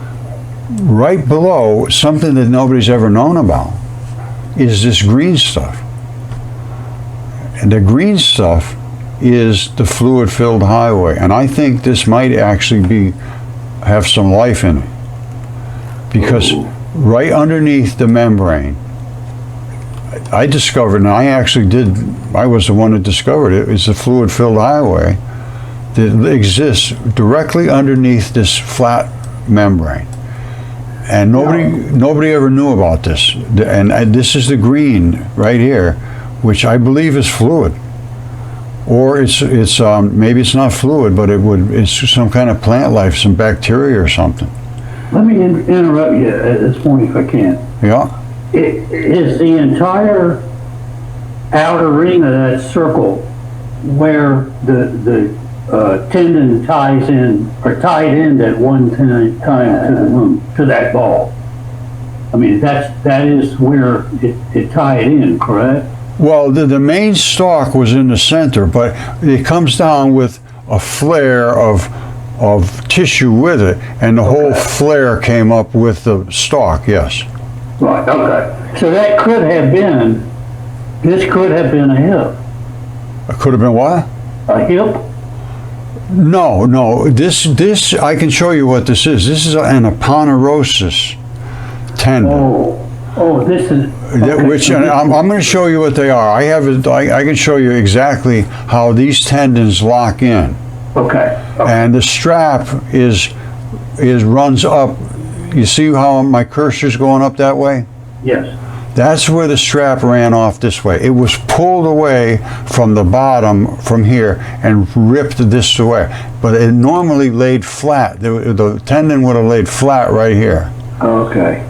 Speaker 1: right below, something that nobody's ever known about is this green stuff. And the green stuff is the fluid-filled highway. And I think this might actually have some life in it. Because right underneath the membrane, I discovered, and I was the one that discovered it, is the fluid-filled highway that exists directly underneath this flat membrane. And nobody ever knew about this. And this is the green right here, which I believe is fluid. Or it's maybe it's not fluid, but it's some kind of plant life, some bacteria or something.
Speaker 2: Let me interrupt you at this point if I can.
Speaker 1: Yeah.
Speaker 2: Is the entire outer ring of that circle where the tendon ties in, or tied in at one time to the moon, to that ball? I mean, that is where it tied in, correct?
Speaker 1: Well, the main stalk was in the center, but it comes down with a flare of tissue with it, and the whole flare came up with the stalk, yes.
Speaker 2: Right, okay. So this could have been a hip.
Speaker 1: It could have been what?
Speaker 2: A hip?
Speaker 1: No, this, I can show you what this is. This is an Aponeurosis tendon.
Speaker 2: Oh, this is... Okay.
Speaker 1: Which, I'm going to show you what they are. I can show you exactly how these tendons lock in.
Speaker 2: Okay.
Speaker 1: And the strap runs up. You see how my cursor's going up that way?
Speaker 2: Yes.
Speaker 1: That's where the strap ran off this way. It was pulled away from the bottom from here and ripped this away. But it normally laid flat. The tendon would have laid flat right here.
Speaker 2: Okay.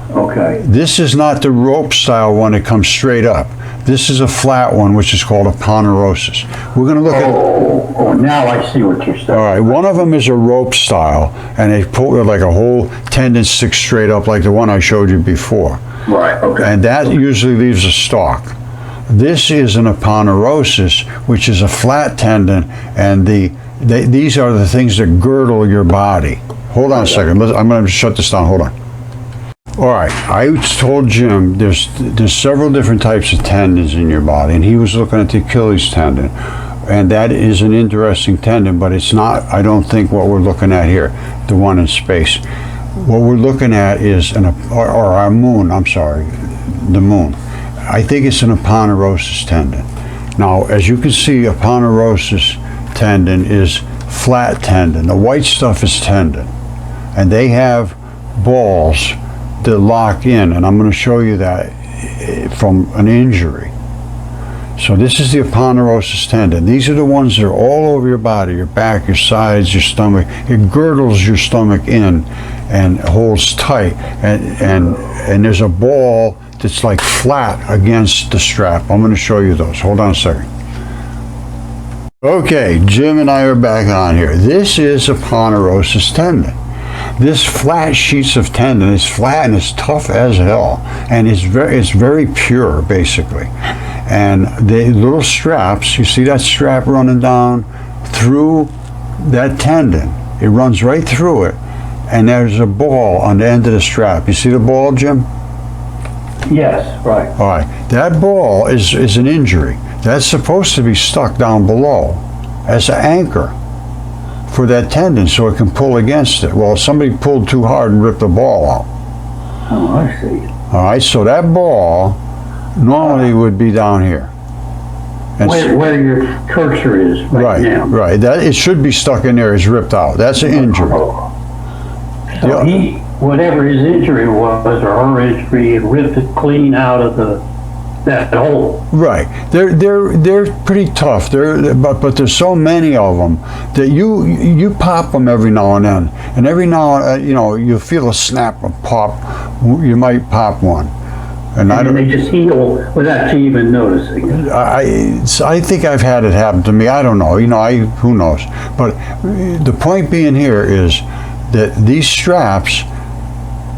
Speaker 1: This is not the rope style one that comes straight up. This is a flat one, which is called Aponeurosis. We're going to look at...
Speaker 2: Oh, now I see what you're saying.
Speaker 1: All right, one of them is a rope style, and they pull like a whole tendon sticks straight up like the one I showed you before.
Speaker 2: Right, okay.
Speaker 1: And that usually leaves a stalk. This is an Aponeurosis, which is a flat tendon, and these are the things that girdle your body. Hold on a second. I'm going to shut this down. Hold on. All right, I told Jim there's several different types of tendons in your body, and he was looking at the Achilles tendon, and that is an interesting tendon, but it's not, I don't think, what we're looking at here, the one in space. What we're looking at is our moon, I'm sorry, the moon. I think it's an Aponeurosis tendon. Now, as you can see, Aponeurosis tendon is flat tendon. The white stuff is tendon, and they have balls that lock in, and I'm going to show you that from an injury. So this is the Aponeurosis tendon. These are the ones that are all over your body, your back, your sides, your stomach. It girdles your stomach in and holds tight, and there's a ball that's like flat against the strap. I'm going to show you those. Hold on a second. Okay, Jim and I are back on here. This is Aponeurosis tendon. This flat sheets of tendon is flat and it's tough as hell, and it's very pure basically. And the little straps, you see that strap running down through that tendon. It runs right through it, and there's a ball on the end of the strap. You see the ball, Jim?
Speaker 2: Yes, right.
Speaker 1: All right. That ball is an injury. That's supposed to be stuck down below as an anchor for that tendon so it can pull against it. Well, somebody pulled too hard and ripped the ball out.
Speaker 2: Oh, I see.
Speaker 1: All right, so that ball normally would be down here. And
Speaker 2: where your cursor is right now.
Speaker 1: Right, it should be stuck in there. It's ripped out. That's an injury.
Speaker 2: So whatever his injury was, or her injury, it ripped it clean out of the that hole.
Speaker 1: Right. They're pretty tough. But there's so many of them that you pop them every now and then, and every now you feel a snap, a pop. You might pop one, and
Speaker 2: they just heal without you even noticing.
Speaker 1: I think I've had it happen to me. I don't know. Who knows? But the point being here is that these straps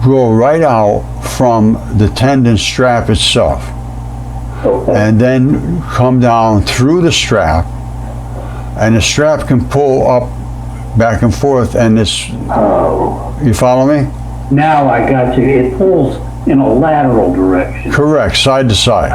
Speaker 1: grow right out from the tendon strap itself.
Speaker 2: Okay.
Speaker 1: And then come down through the strap, and the strap can pull up back and forth, and you follow me?
Speaker 2: Now I got you. It pulls in a lateral direction.
Speaker 1: Correct, side to side.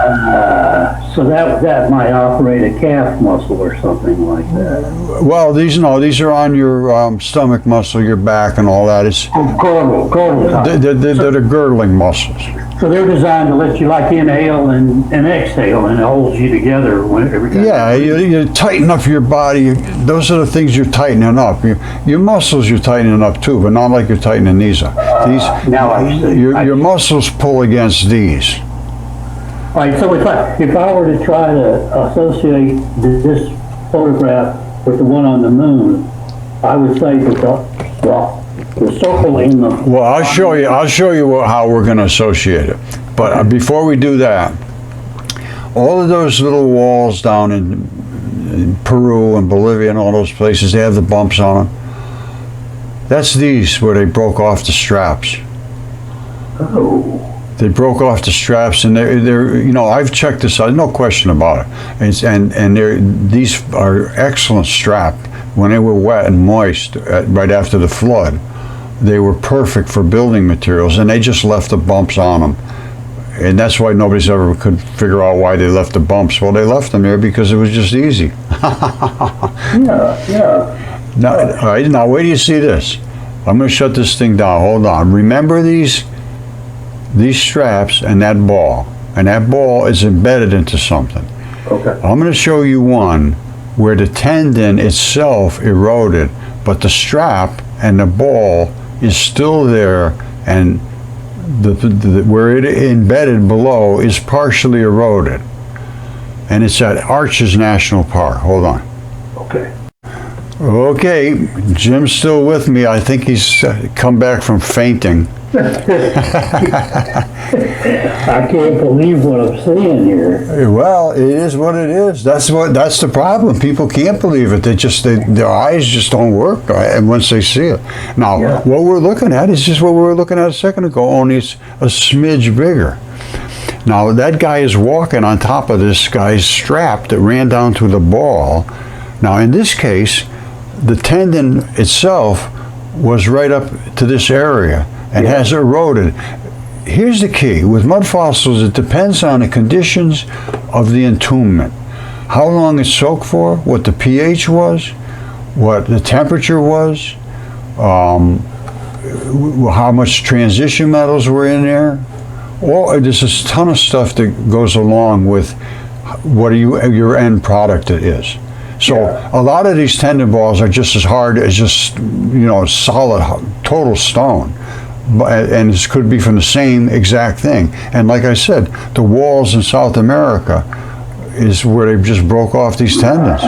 Speaker 2: So that might operate a calf muscle or something like that.
Speaker 1: Well, these are on your stomach muscle, your back, and all that. It's
Speaker 2: Girdle type.
Speaker 1: they're the girdling muscles.
Speaker 2: So they're designed to let you inhale and exhale, and it holds you together every time.
Speaker 1: Yeah, you tighten up your body. Those are the things you're tightening up. Your muscles you're tightening up too, but not like you're tightening these up.
Speaker 2: Now I see.
Speaker 1: Your muscles pull against these.
Speaker 2: All right, so if I were to try to associate this photograph with the one on the moon, I would say that the circle in the...
Speaker 1: Well, I'll show you how we're going to associate it. But before we do that, all of those little walls down in Peru and Bolivia and all those places, they have the bumps on them. That's these where they broke off the straps.
Speaker 2: Oh.
Speaker 1: They broke off the straps, and they're I've checked this out, no question about it. And these are excellent strap. When they were wet and moist right after the flood, they were perfect for building materials, and they just left the bumps on them. And that's why nobody's ever could figure out why they left the bumps. Well, they left them there because it was just easy.
Speaker 2: Yeah.
Speaker 1: Now, all right, now wait till you see this. I'm going to shut this thing down. Hold on. Remember these straps and that ball. And that ball is embedded into something.
Speaker 2: Okay.
Speaker 1: I'm going to show you one where the tendon itself eroded, but the strap and the ball is still there, and where it embedded below is partially eroded. And it's at Arches National Park. Hold on.
Speaker 2: Okay.
Speaker 1: Okay, Jim's still with me. I think he's come back from fainting.
Speaker 2: I can't believe what I'm seeing here.
Speaker 1: Well, it is what it is. That's the problem. People can't believe it. Their eyes just don't work once they see it. Now, what we're looking at is just what we were looking at a second ago, only it's a smidge bigger. Now, that guy is walking on top of this guy's strap that ran down to the ball. Now, in this case, the tendon itself was right up to this area and has eroded. Here's the key. With mud fossils, it depends on the conditions of the entombment. How long it's soaked for, what the pH was, what the temperature was, how much transition metals were in there. There's a ton of stuff that goes along with what your end product is. So a lot of these tendon balls are just as hard as just solid, total stone. And this could be from the same exact thing. And like I said, the walls in South America is where they just broke off these tendons.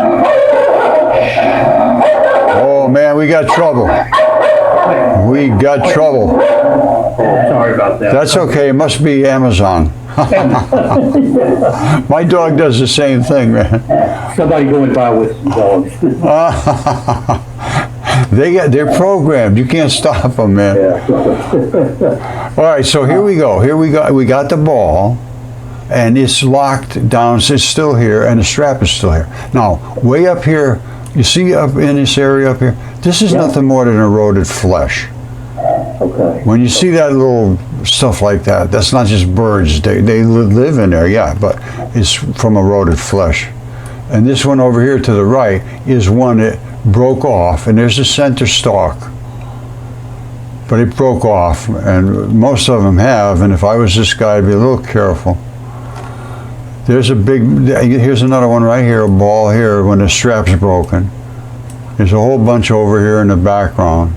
Speaker 1: Oh man, we got trouble. We got trouble.
Speaker 2: Sorry about that.
Speaker 1: That's okay. It must be Amazon. My dog does the same thing, man.
Speaker 2: Somebody going by with some dogs.
Speaker 1: They're programmed. You can't stop them, man. All right, so here we go. We got the ball, and it's locked down. So it's still here, and the strap is still here. Now, way up here, you see up in this area up here, this is nothing more than eroded flesh.
Speaker 2: Okay.
Speaker 1: When you see that little stuff like that, that's not just birds. They live in there, yeah, but it's from eroded flesh. And this one over here to the right is one that broke off, and there's the center stalk. But it broke off, and most of them have, and if I was this guy, I'd be a little careful. Here's another one right here, a ball here when the strap's broken. There's a whole bunch over here in the background.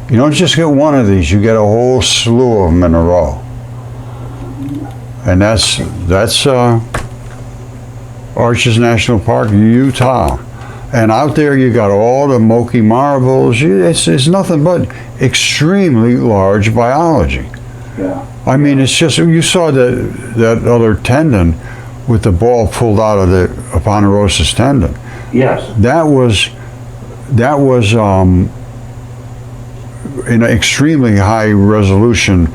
Speaker 1: You don't just get one of these, you get a whole slew of them in a row. and that's Arches National Park, Utah. And out there you got all the Moki marbles. It's nothing but extremely large biology.
Speaker 2: Yeah.
Speaker 1: I mean, it's just, you saw that other tendon with the ball pulled out of the Aponeurosis tendon.
Speaker 2: Yes.
Speaker 1: That was in an extremely high resolution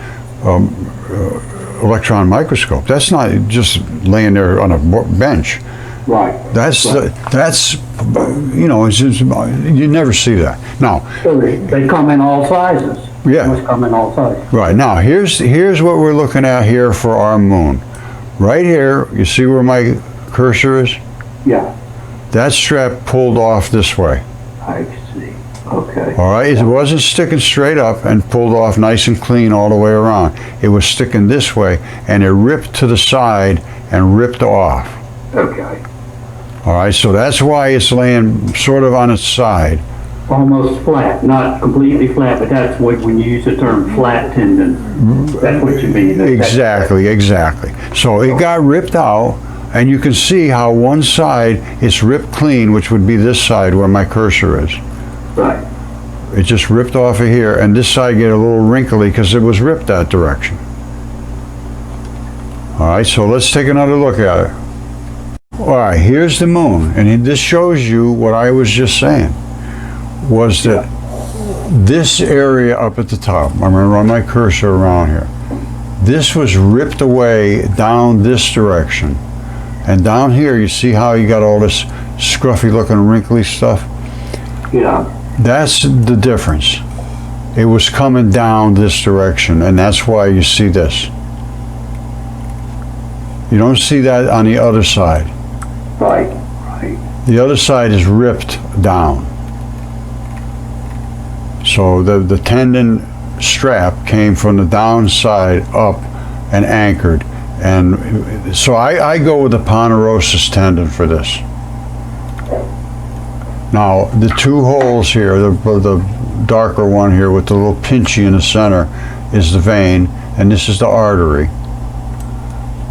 Speaker 1: electron microscope. That's not just laying there on a bench.
Speaker 2: Right.
Speaker 1: That's
Speaker 2: right.
Speaker 1: That's it's just, you never see that. Now,
Speaker 2: So they come in all sizes.
Speaker 1: Yeah.
Speaker 2: They must come in all sizes.
Speaker 1: right now, here's what we're looking at here for our moon. Right here, you see where my cursor is?
Speaker 2: Yeah.
Speaker 1: That strap pulled off this way.
Speaker 2: I see. Okay.
Speaker 1: All right, it wasn't sticking straight up and pulled off nice and clean all the way around. It was sticking this way, and it ripped to the side and ripped off.
Speaker 2: Okay.
Speaker 1: All right, so that's why it's laying sort of on its side.
Speaker 2: Almost flat, not completely flat, but that's what, when you use the term flat tendon, that's what you mean.
Speaker 1: Exactly. So it got ripped out, and you can see how one side is ripped clean, which would be this side where my cursor is.
Speaker 2: Right.
Speaker 1: It just ripped off of here, and this side get a little wrinkly because it was ripped that direction. All right, so let's take another look at it. All right, here's the moon, and this shows you what I was just saying, was that this area up at the top, I'm going to run my cursor around here, this was ripped away down this direction. And down here, you see how you got all this scruffy looking wrinkly stuff?
Speaker 2: Yeah.
Speaker 1: That's the difference. It was coming down this direction, and that's why you see this. You don't see that on the other side.
Speaker 2: Right. Right.
Speaker 1: The other side is ripped down. So the tendon strap came from the downside up and anchored. And so I go with the Aponeurosis tendon for this. Now, the two holes here, the darker one here with the little pinchy in the center is the vein, and this is the artery.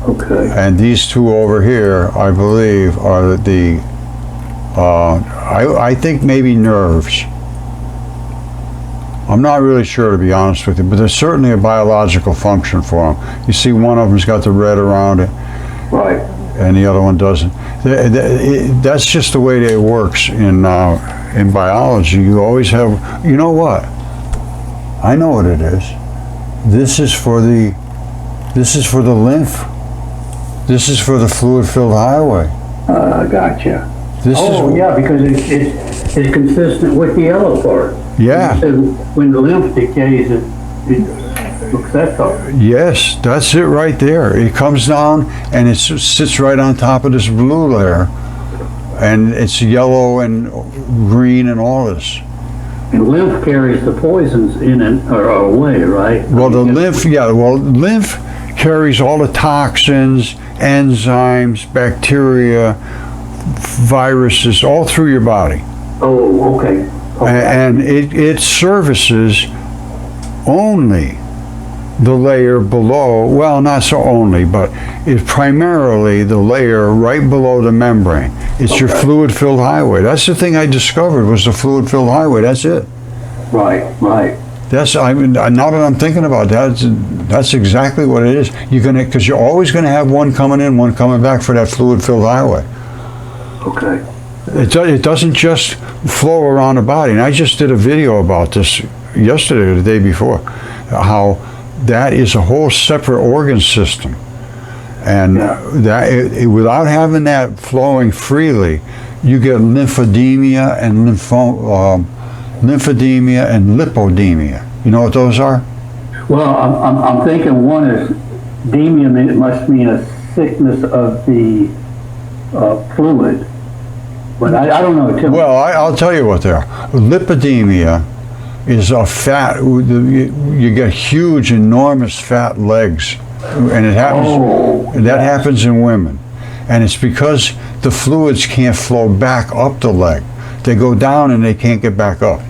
Speaker 2: Okay.
Speaker 1: And these two over here, I believe, are I think maybe nerves. I'm not really sure, to be honest with you, but there's certainly a biological function for them. You see one of them's got the red around it,
Speaker 2: Right.
Speaker 1: and the other one doesn't. That's just the way it works in biology. You always have, you know what? I know what it is. This is for the lymph. This is for the fluid-filled highway.
Speaker 2: Gotcha.
Speaker 1: This is
Speaker 2: Yeah, because it's consistent with the yellow part.
Speaker 1: Yeah.
Speaker 2: So when the lymph decays, it looks that color.
Speaker 1: Yes, that's it right there. It comes down and it sits right on top of this blue layer, and it's yellow and green and all this.
Speaker 2: And lymph carries the poisons in it or away, right?
Speaker 1: Well, the lymph, lymph carries all the toxins, enzymes, bacteria, viruses, all through your body.
Speaker 2: Oh, okay.
Speaker 1: And it services only the layer below, well, not so only, but it's primarily the layer right below the membrane. It's your fluid-filled highway. That's the thing I discovered, was the fluid-filled highway. That's it.
Speaker 2: Right.
Speaker 1: Now that I'm thinking about that, that's exactly what it is. Because you're always going to have one coming in, one coming back for that fluid-filled highway.
Speaker 2: Okay.
Speaker 1: It doesn't just flow around the body. And I just did a video about this yesterday or the day before, how that is a whole separate organ system. And without having that flowing freely, you get lymphedema and lipodemia. You know what those are?
Speaker 2: Well, I'm thinking one is demia. It must mean a sickness of the fluid. But I don't know.
Speaker 1: Well, I'll tell you what they are. Lipodemia is a fat, you get huge, enormous fat legs. And it happens, happens in women. And it's because the fluids can't flow back up the leg. They go down and they can't get back up.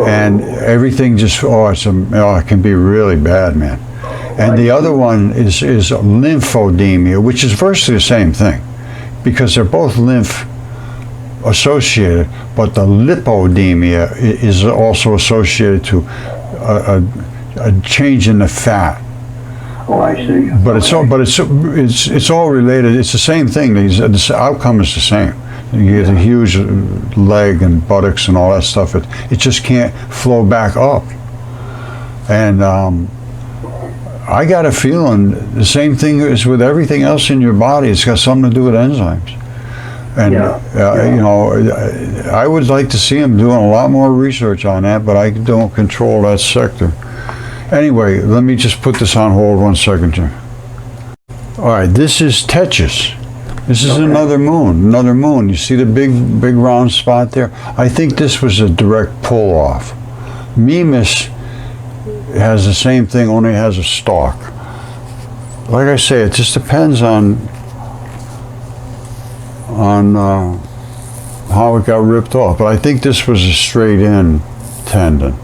Speaker 1: And everything just, it can be really bad, man. And the other one is lymphedema, which is virtually the same thing, because they're both lymph associated, but the lipodemia is also associated to a change in the fat.
Speaker 2: Oh, I see.
Speaker 1: But it's all related. It's the same thing. The outcome is the same. You get a huge leg and buttocks and all that stuff. It just can't flow back up. And I got a feeling the same thing is with everything else in your body. It's got something to do with enzymes. And you know, I would like to see them doing a lot more research on that, but I don't control that sector. Anyway, let me just put this on hold 1 second, Jim. All right, this is Tethys. This is another moon. Another moon. You see the big round spot there? I think this was a direct pull off. Mimas has the same thing, only has a stalk. Like I say, it just depends on how it got ripped off. But I think this was a straight in tendon.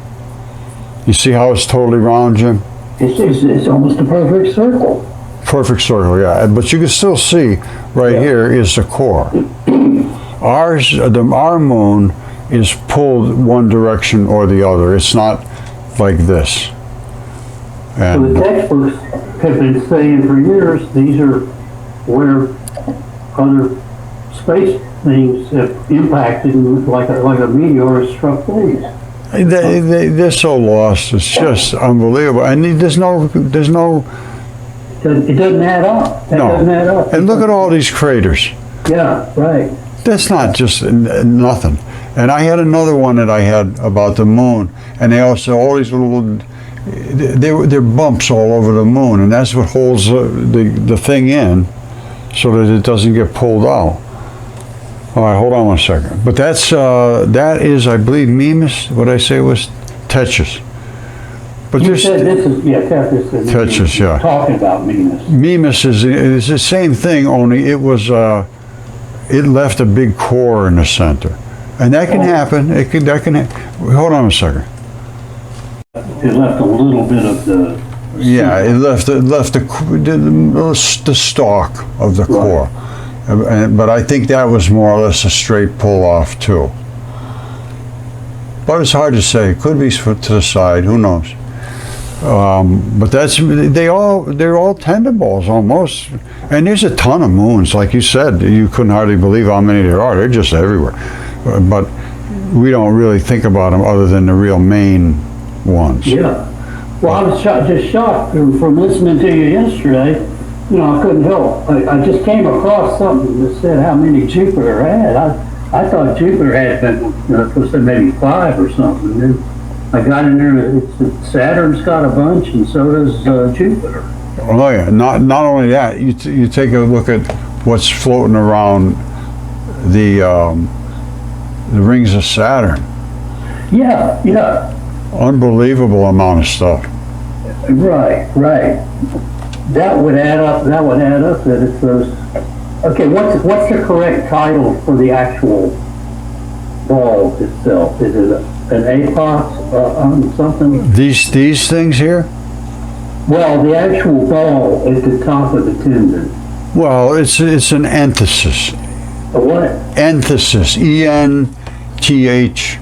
Speaker 1: You see how it's totally round, Jim?
Speaker 2: It's almost a perfect circle.
Speaker 1: Perfect circle, yeah. But you can still see right here is the core. Our moon is pulled one direction or the other. It's not like this.
Speaker 2: So the textbooks have been saying for years these are where other space things have impacted, like a meteor has struck these.
Speaker 1: They're so lost. It's just unbelievable. And there's no.
Speaker 2: It doesn't add up. That doesn't add up.
Speaker 1: And look at all these craters.
Speaker 2: Yeah, right.
Speaker 1: That's not just nothing. And I had another one that I had about the moon, and they also all these little. They're bumps all over the moon, and that's what holds the thing in, so that it doesn't get pulled out. All right, hold on 1 second. But that is, I believe, Mimas. What I say was Tethys. But
Speaker 2: you said this is Tethys.
Speaker 1: Tethys, yeah.
Speaker 2: Talking about Mimas.
Speaker 1: Mimas is the same thing, only it was it left a big core in the center, and that can happen. That can. Hold on a second.
Speaker 2: It left a little bit of the.
Speaker 1: Yeah, it left the stalk of the core. But I think that was more or less a straight pull off too. But it's hard to say. It could be to the side. Who knows? But they're all tendon balls almost. And there's a ton of moons, like you said. You couldn't hardly believe how many there are. They're just everywhere. But we don't really think about them other than the real main ones.
Speaker 2: Yeah. Well, I was just shocked from listening to you yesterday. You know, I couldn't help. I just came across something that said how many Jupiter had. I thought Jupiter had been, supposed to maybe 5 or something. And then I got in there. Saturn's got a bunch, and so does Jupiter.
Speaker 1: Oh yeah. Not only that, you take a look at what's floating around the rings of Saturn.
Speaker 2: Yeah. Yeah.
Speaker 1: Unbelievable amount of stuff.
Speaker 2: Right. That would add up. That it's those. Okay, what's the correct title for the actual ball itself? Is it an apox something?
Speaker 1: These things here?
Speaker 2: Well, the actual ball at the top of the tendon.
Speaker 1: Well, it's an enthesis.
Speaker 2: A what?
Speaker 1: Enthesis. ENTHE.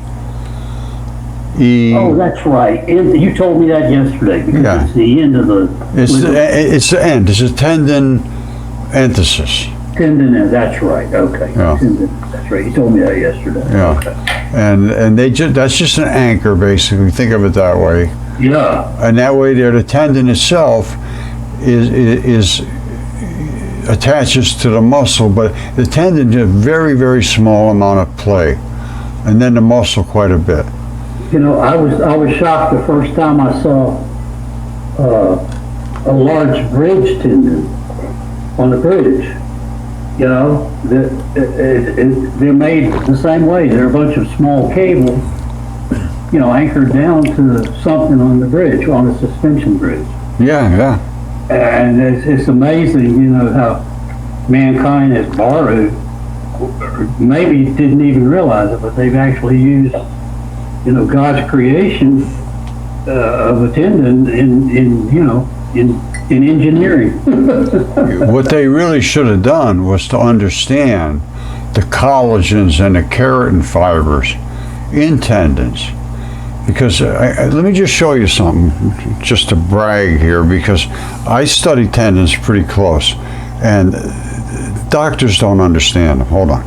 Speaker 2: Oh, that's right. You told me that yesterday. Because it's the end of the.
Speaker 1: It's the end. It's a tendon enthesis.
Speaker 2: Tendon. That's right. Okay.
Speaker 1: Yeah.
Speaker 2: Tendon, that's right. You told me that yesterday.
Speaker 1: Yeah.
Speaker 2: Okay.
Speaker 1: And that's just an anchor, basically. Think of it that way.
Speaker 2: Yeah.
Speaker 1: And that way, there, the tendon itself is attaches to the muscle, but the tendon is a very, very small amount of play, and then the muscle quite a bit.
Speaker 2: You know, I was shocked the first time I saw a large bridge tendon on the bridge. You know, they're made the same way. They're a bunch of small cables, you know, anchored down to something on the bridge, on a suspension bridge.
Speaker 1: Yeah.
Speaker 2: And it's amazing, you know, how mankind has borrowed, or maybe didn't even realize it, but they've actually used, you know, God's creation of a tendon in you know, in engineering.
Speaker 1: What they really should have done was to understand the collagens and the keratin fibers in tendons. Because let me just show you something, just to brag here, because I study tendons pretty close, and doctors don't understand them. Hold on.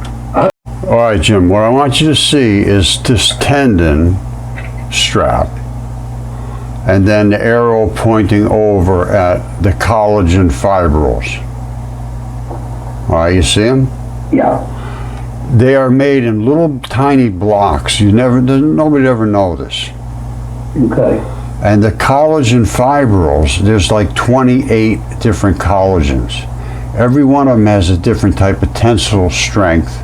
Speaker 1: All right, Jim, what I want you to see is this tendon strap, and then the arrow pointing over at the collagen fibrils. All right, you see them?
Speaker 2: Yeah.
Speaker 1: They are made in little tiny blocks. Nobody ever know this.
Speaker 2: Okay.
Speaker 1: And the collagen fibrils, there's like 28 different collagens. Every one of them has a different type of tensile strength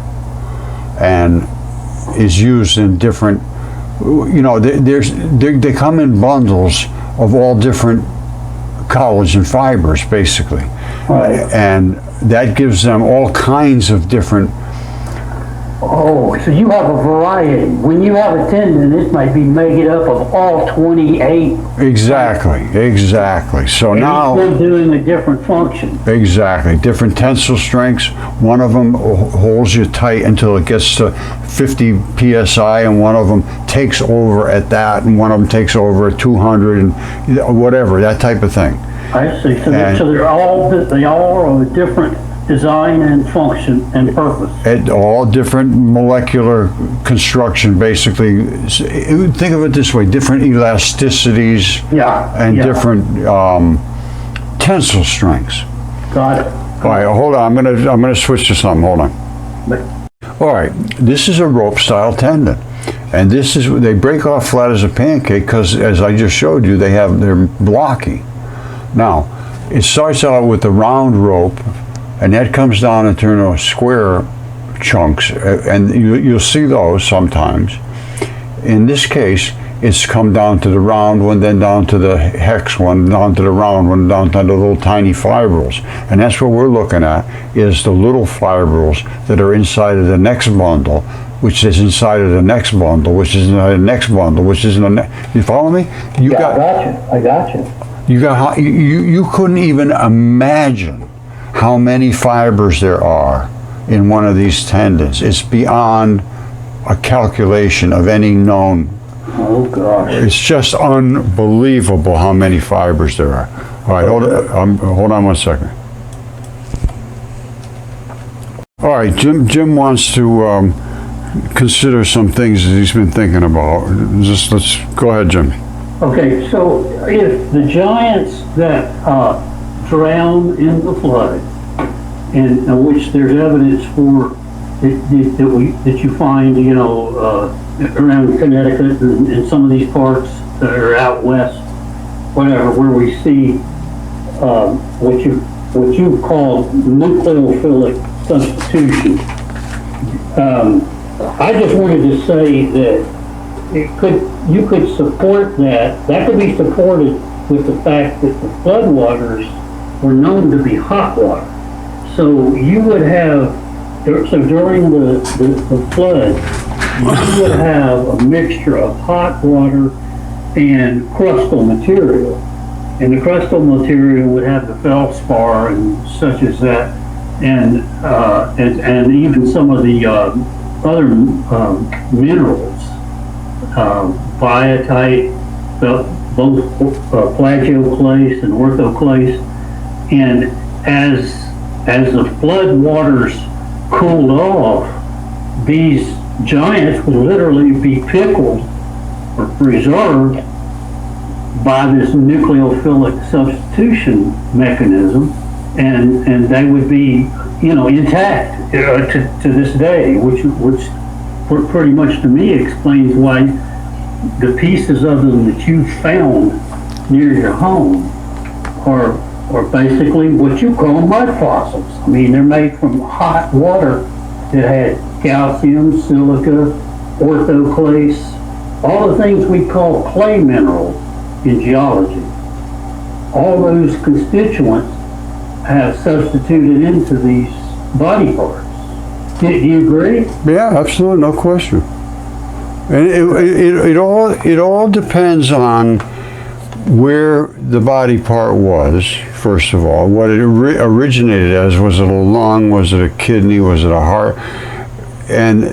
Speaker 1: and is used in different, they come in bundles of all different collagen fibers, basically.
Speaker 2: Right.
Speaker 1: And that gives them all kinds of different.
Speaker 2: Oh, so you have a variety. When you have a tendon, it might be made up of all 28.
Speaker 1: Exactly. So
Speaker 2: and
Speaker 1: now,
Speaker 2: each one doing a different function.
Speaker 1: exactly, different tensile strengths. One of them holds you tight until it gets to 50 psi, and one of them takes over at that, and one of them takes over at 200, and whatever, that type of thing.
Speaker 2: I see. So they all are a different design and function and purpose.
Speaker 1: At all different molecular construction, basically. Think of it this way: different elasticities, and different tensile strengths.
Speaker 2: Got it.
Speaker 1: All right, hold on. I'm gonna switch to something. Hold on. All right, this is a rope style tendon, and they break off flat as a pancake because, as I just showed you, they're blocky. Now, it starts out with a round rope, and that comes down into square chunks, and you'll see those sometimes. In this case, it's come down to the round one, then down to the hex one, down to the round one, down to the little tiny fibrils. And that's what we're looking at, is the little fibrils that are inside of the next bundle, which is inside of the next bundle, which is inside of the next bundle, which is in the next. You follow me?
Speaker 2: I got you.
Speaker 1: You couldn't even imagine how many fibers there are in one of these tendons. It's beyond a calculation of any known.
Speaker 2: Oh gosh.
Speaker 1: It's just unbelievable how many fibers there are. All right, hold on 1 second. All right, Jim wants to consider some things that he's been thinking about. Let's go ahead, Jimmy.
Speaker 2: Okay, so if the giants that drown in the flood, and which there's evidence for that you find, around Connecticut and some of these parts that are out west, whatever, where we see what you call nucleophilic substitution. I just wanted to say that you could support that. That could be supported with the fact that the floodwaters were known to be hot water. So you would have, during the flood, you would have a mixture of hot water and crustal material. And the crustal material would have the feldspar and such as that, and even some of the other minerals, biotite, both plagioclase and orthoclase. And as the flood waters cooled off, these giants would literally be pickled or preserved by this nucleophilic substitution mechanism, and they would be, intact to this day, which pretty much to me explains why the pieces of them that you found near your home are basically what you call mud fossils. I mean, they're made from hot water that had calcium, silica, orthoclase, all the things we call clay minerals in geology. All those constituents have substituted into these body parts. Do you agree?
Speaker 1: Yeah, absolutely, no question. And it all depends on where the body part was, first of all, what it originated as. Was it a lung? Was it a kidney? Was it a heart? And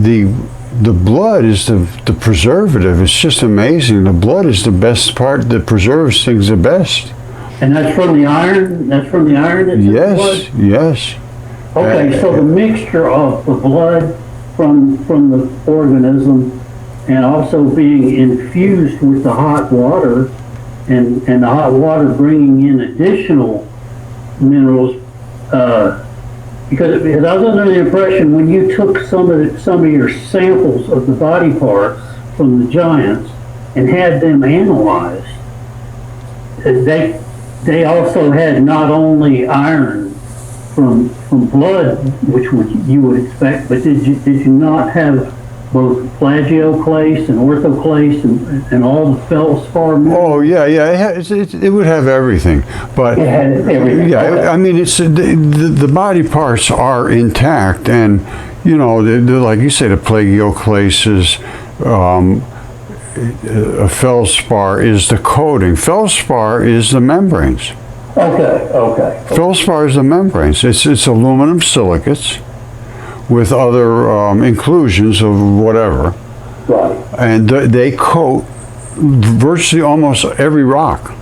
Speaker 1: the blood is the preservative. It's just amazing. The blood is the best part that preserves things the best.
Speaker 2: And that's from the iron? That's from the iron that's in the blood?
Speaker 1: Yes.
Speaker 2: Okay, so the mixture of the blood from the organism and also being infused with the hot water and the hot water bringing in additional minerals, because I was under the impression when you took some of your samples of the body parts from the giants and had them analyzed, they also had not only iron from blood, which you would expect, but did you not have both plagioclase and orthoclase and all the feldspar?
Speaker 1: Oh yeah, it would have everything, but
Speaker 2: it had everything.
Speaker 1: Yeah,
Speaker 2: Okay.
Speaker 1: I mean, it's the body parts are intact, and they're like you say, the plagioclases. Feldspar is the coating. Feldspar is the membranes.
Speaker 2: Okay.
Speaker 1: Feldspar is the membranes. It's aluminum silicates with other inclusions of whatever.
Speaker 2: Right.
Speaker 1: And they coat virtually almost every rock.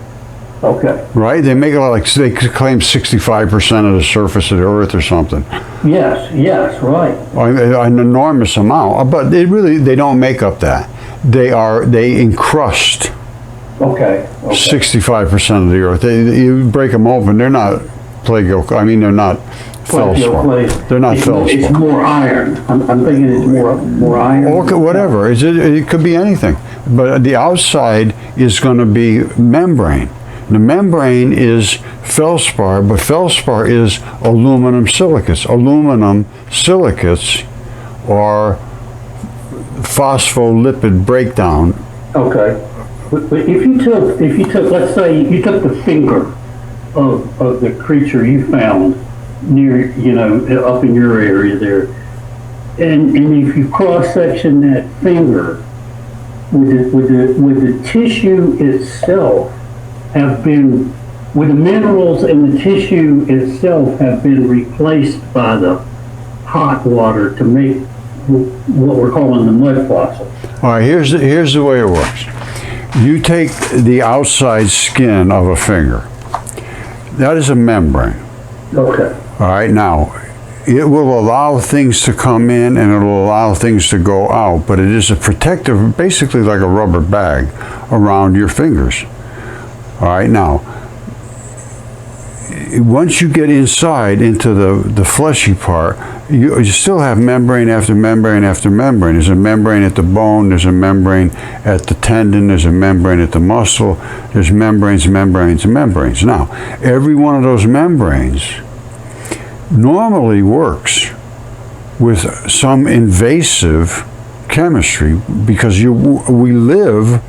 Speaker 2: Okay.
Speaker 1: Right? They make it like, they claim 65% of the surface of the earth or something.
Speaker 2: Yes, right.
Speaker 1: An enormous amount. But they don't make up that. They encrust.
Speaker 2: Okay.
Speaker 1: 65% of the earth. You break them open, they're not they're not feldspar. They're not feldspar.
Speaker 2: It's more iron. I'm thinking it's more iron.
Speaker 1: Okay, whatever. It could be anything. But the outside is going to be membrane. The membrane is feldspar, but feldspar is aluminum silicates. Aluminum silicates are phospholipid breakdown.
Speaker 2: Okay. But if you took, let's say you took the finger of the creature you found near, up in your area there, and if you cross-section that finger, would the tissue itself would the minerals in the tissue itself have been replaced by the hot water to make what we're calling the mud fossil?
Speaker 1: All right, here's the way it works. You take the outside skin of a finger. That is a membrane.
Speaker 2: Okay.
Speaker 1: All right, now, it will allow things to come in and it will allow things to go out, but it is a protective, basically like a rubber bag around your fingers. All right, now, once you get inside into the fleshy part, you still have membrane after membrane after membrane. There's a membrane at the bone, there's a membrane at the tendon, there's a membrane at the muscle, there's membranes. Now, every one of those membranes normally works with some invasive chemistry because we live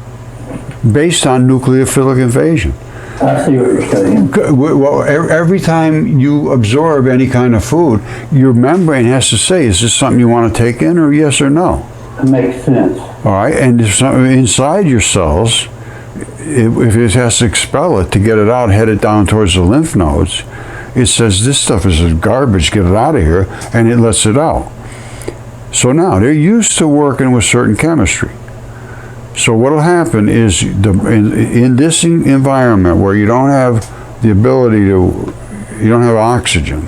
Speaker 1: based on nucleophilic invasion.
Speaker 2: I see what you're saying.
Speaker 1: Well, every time you absorb any kind of food, your membrane has to say, is this something you want to take in, or yes or no?
Speaker 2: That makes sense.
Speaker 1: All right, and if inside your cells, if it has to expel it to get it out, head it down towards the lymph nodes, it says this stuff is garbage, get it out of here, and it lets it out. So now, they're used to working with certain chemistry. So what will happen is in this environment where you don't have the ability you don't have oxygen,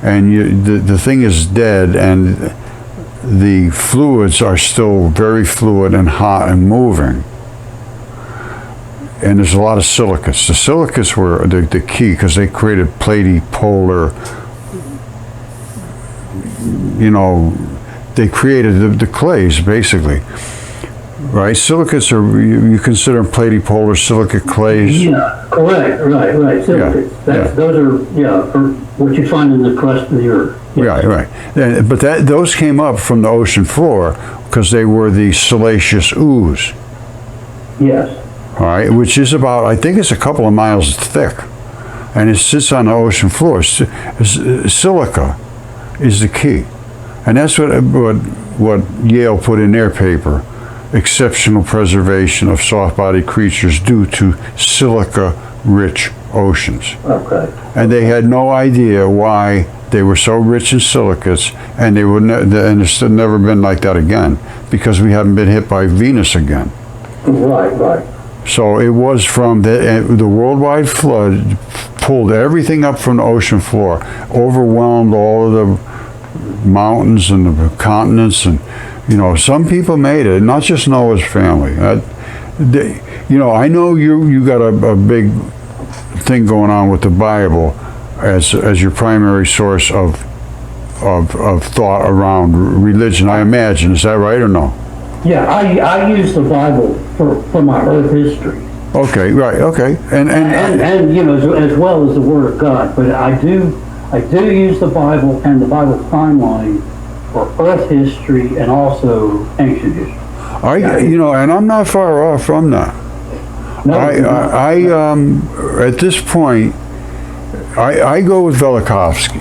Speaker 1: and the thing is dead, and the fluids are still very fluid and hot and moving, and there's a lot of silicates. The silicates were the key because they created platypolar, they created the clays basically. Right, silicates you consider them platypolar silicate clays.
Speaker 2: Yeah, correct. Right. Silicates. Those are what you find in the crust of the earth. Yes.
Speaker 1: Right. But those came up from the ocean floor because they were the siliceous ooze.
Speaker 2: Yes.
Speaker 1: All right, which is about, I think it's a couple of miles thick, and it sits on the ocean floor. Silica is the key, and that's what Yale put in their paper. exceptional preservation of soft-bodied creatures due to silica-rich oceans.
Speaker 2: Okay.
Speaker 1: And they had no idea why they were so rich in silicates, and they would and it's never been like that again, because we haven't been hit by Venus again.
Speaker 2: Right.
Speaker 1: So it was from the worldwide flood pulled everything up from the ocean floor, overwhelmed all of the mountains and the continents, and some people made it, not just Noah's family. I know you got a big thing going on with the Bible as your primary source of thought around religion, I imagine. Is that right or no?
Speaker 2: Yeah, I use the Bible for my Earth history.
Speaker 1: Okay, right, okay, and
Speaker 2: as well as the Word of God. But I do use the Bible and the Bible timeline for Earth history and also ancient history.
Speaker 1: And I'm not far off from that.
Speaker 2: No,
Speaker 1: I at this point, I go with Velikovsky.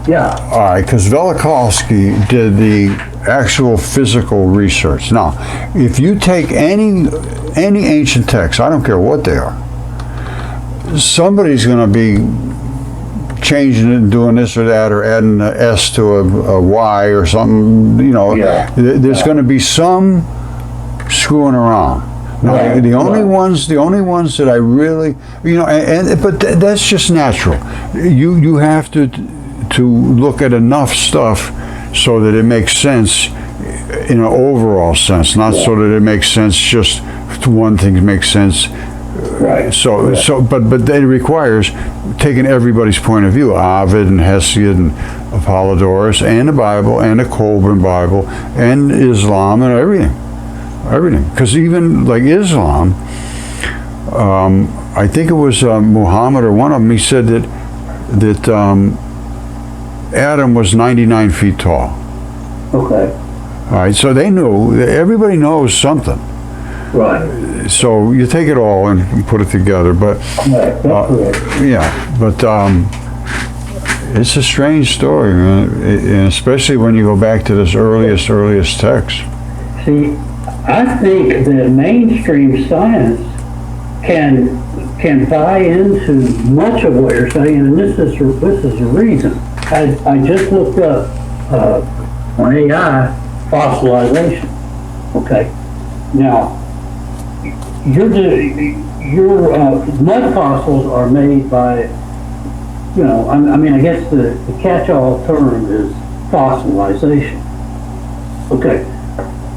Speaker 2: Yeah.
Speaker 1: All right, because Velikovsky did the actual physical research. Now, if you take any ancient text, I don't care what they are, somebody's going to be changing it and doing this or that, or adding an S to a Y or something. There's going to be some screwing around. Now,
Speaker 2: Right.
Speaker 1: the only ones that I really, but that's just natural. You have to look at enough stuff so that it makes sense in an overall sense, not so that it makes sense just one thing makes sense.
Speaker 2: Right.
Speaker 1: But it requires taking everybody's point of view, Ovid and Hesiod and Apollodorus, and the Bible, and the Colburn Bible, and Islam, and everything. Because even like Islam, I think it was Muhammad or one of them, he said that Adam was 99 feet tall.
Speaker 2: Okay.
Speaker 1: All right, so they knew, everybody knows something.
Speaker 2: Right.
Speaker 1: So you take it all and put it together, but
Speaker 2: Right. That's correct.
Speaker 1: But it's a strange story, man, and especially when you go back to this earliest text.
Speaker 2: See, I think that mainstream science can buy into much of what you're saying, and this is the reason. I just looked up on AI fossilization. Okay, now your mud fossils are made by, I guess the catch-all term is fossilization. Okay.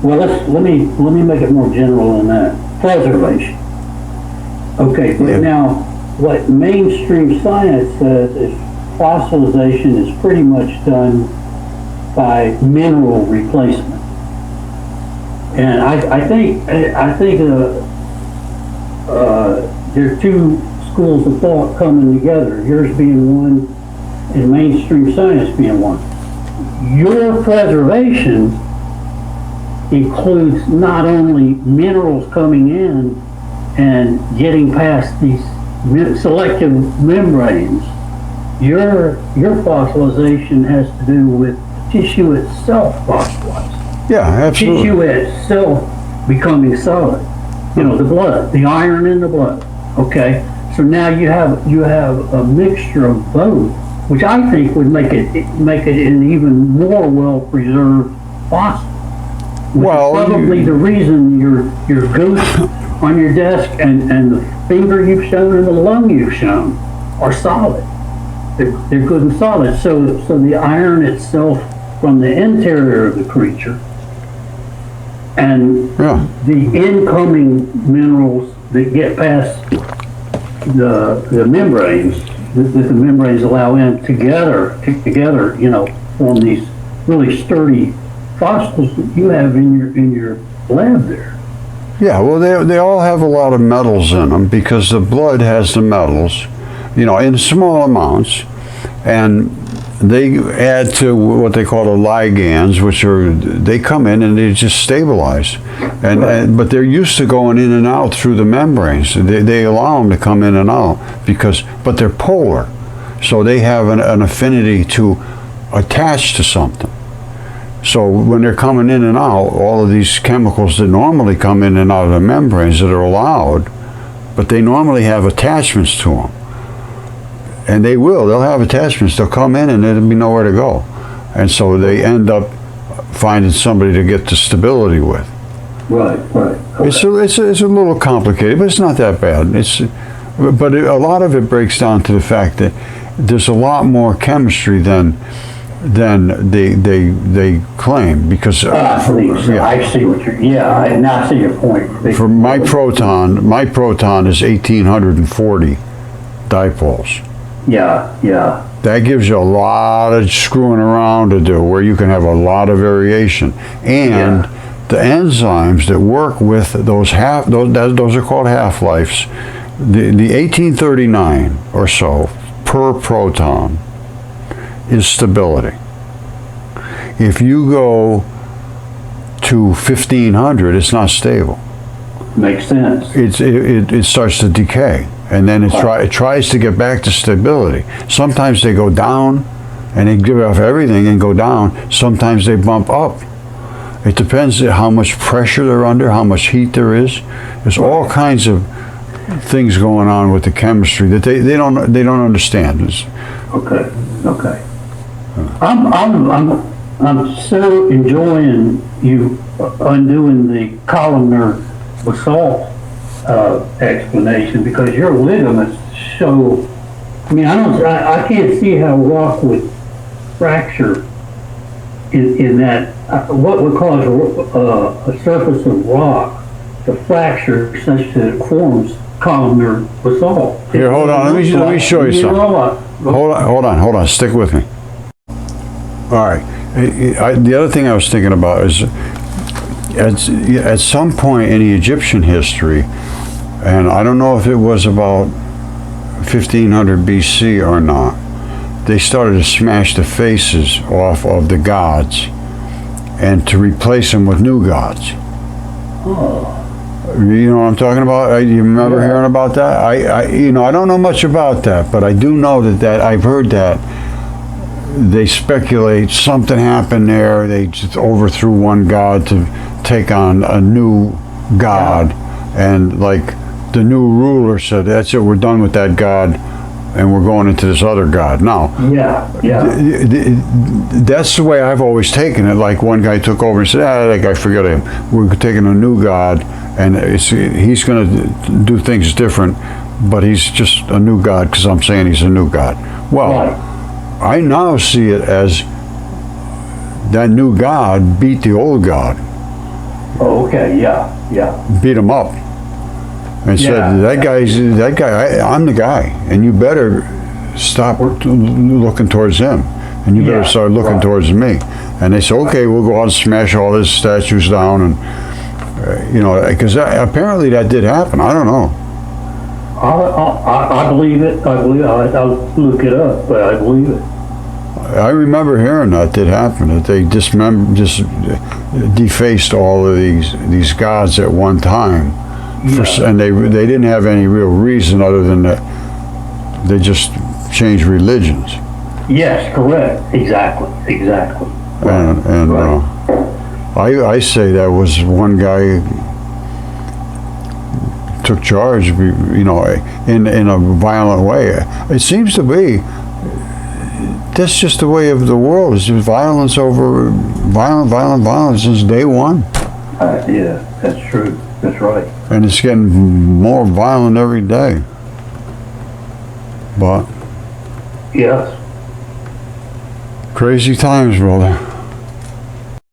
Speaker 2: Well, let me make it more general than that. Preservation. Okay, but now what mainstream science says is fossilization is pretty much done by mineral replacement, and I think there are two schools of thought coming together. Yours being one, and mainstream science being one. Your preservation includes not only minerals coming in and getting past these selective membranes. Your fossilization has to do with tissue itself fossilizing.
Speaker 1: Yeah, absolutely.
Speaker 2: Tissue itself becoming solid. The blood, the iron in the blood. Okay, so now you have a mixture of both, which I think would make it an even more well preserved fossil. Which is probably the reason your ghost on your desk and the finger you've shown and the lung you've shown are solid. They're good and solid. So the iron itself from the interior of the creature and the incoming minerals that get past the membranes that the membranes allow in together, form these really sturdy fossils that you have in your lab there.
Speaker 1: Yeah, well, they all have a lot of metals in them because the blood has the metals, in small amounts, and they add to what they call the ligands, which they come in and they just stabilize, but they're used to going in and out through the membranes. They allow them to come in and out but they're polar, so they have an affinity to attach to something. So when they're coming in and out, all of these chemicals that normally come in and out of the membranes that are allowed, but they normally have attachments to them. And they'll have attachments. They'll come in and there'll be nowhere to go. And so they end up finding somebody to get the stability with.
Speaker 2: Right. Okay.
Speaker 1: It's a little complicated, but it's not that bad. But a lot of it breaks down to the fact that there's a lot more chemistry than they claim, because
Speaker 2: I see what you're. Now I see your point.
Speaker 1: For my proton is 1840 dipoles.
Speaker 2: Yeah.
Speaker 1: That gives you a lot of screwing around to do, where you can have a lot of variation. And the enzymes that work with those are called half-lives. The 1839 or so per proton is stability. If you go to 1500, it's not stable.
Speaker 2: Makes sense.
Speaker 1: It starts to decay, and then it tries to get back to stability. Sometimes they go down, and they give off everything and go down. Sometimes they bump up. It depends on how much pressure they're under, how much heat there is. There's all kinds of things going on with the chemistry that they don't understand.
Speaker 2: Okay. I'm so enjoying you undoing the columnar basalt explanation, because your ligaments show. I mean, I can't see how rock would fracture in that what would cause a surface of rock to fracture such that it forms columnar basalt.
Speaker 1: Here, hold on. Let me show you something. Hold on. Stick with me. All right. The other thing I was thinking about is at some point in the Egyptian history, and I don't know if it was about 1500 BC or not, they started to smash the faces off of the gods and to replace them with new gods.
Speaker 2: Oh.
Speaker 1: You know what I'm talking about? You remember hearing about that? I don't know much about that, but I do know that I've heard that they speculate something happened there. They just overthrew one god to take on a new god, and like the new ruler said, "That's it. We're done with that god, and we're going into this other god now." That's the way I've always taken it. Like one guy took over and said, "That guy, forget him. We're taking a new god, and he's going to do things different, but he's just a new god because I'm saying he's a new god." Well, I now see it as that new god beat the old god.
Speaker 2: Oh, okay, yeah.
Speaker 1: Beat him up. And said, that guy, I'm the guy, and you better stop looking towards him, and you better start looking towards me. And they said, okay, we'll go out and smash all his statues down, and because apparently that did happen. I don't know.
Speaker 2: I believe it. I'll look it up, but I believe it.
Speaker 1: I remember hearing that did happen, that they just defaced all of these gods at one time. And they didn't have any real reason other than that they just changed religions.
Speaker 2: Yes, correct. Exactly.
Speaker 1: And I say that was one guy took charge, in a violent way. It seems to be that's just the way of the world. It's just violence over violence since day one.
Speaker 2: Yeah, that's true. That's right.
Speaker 1: And it's getting more violent every day. But
Speaker 2: yes,
Speaker 1: crazy times, brother.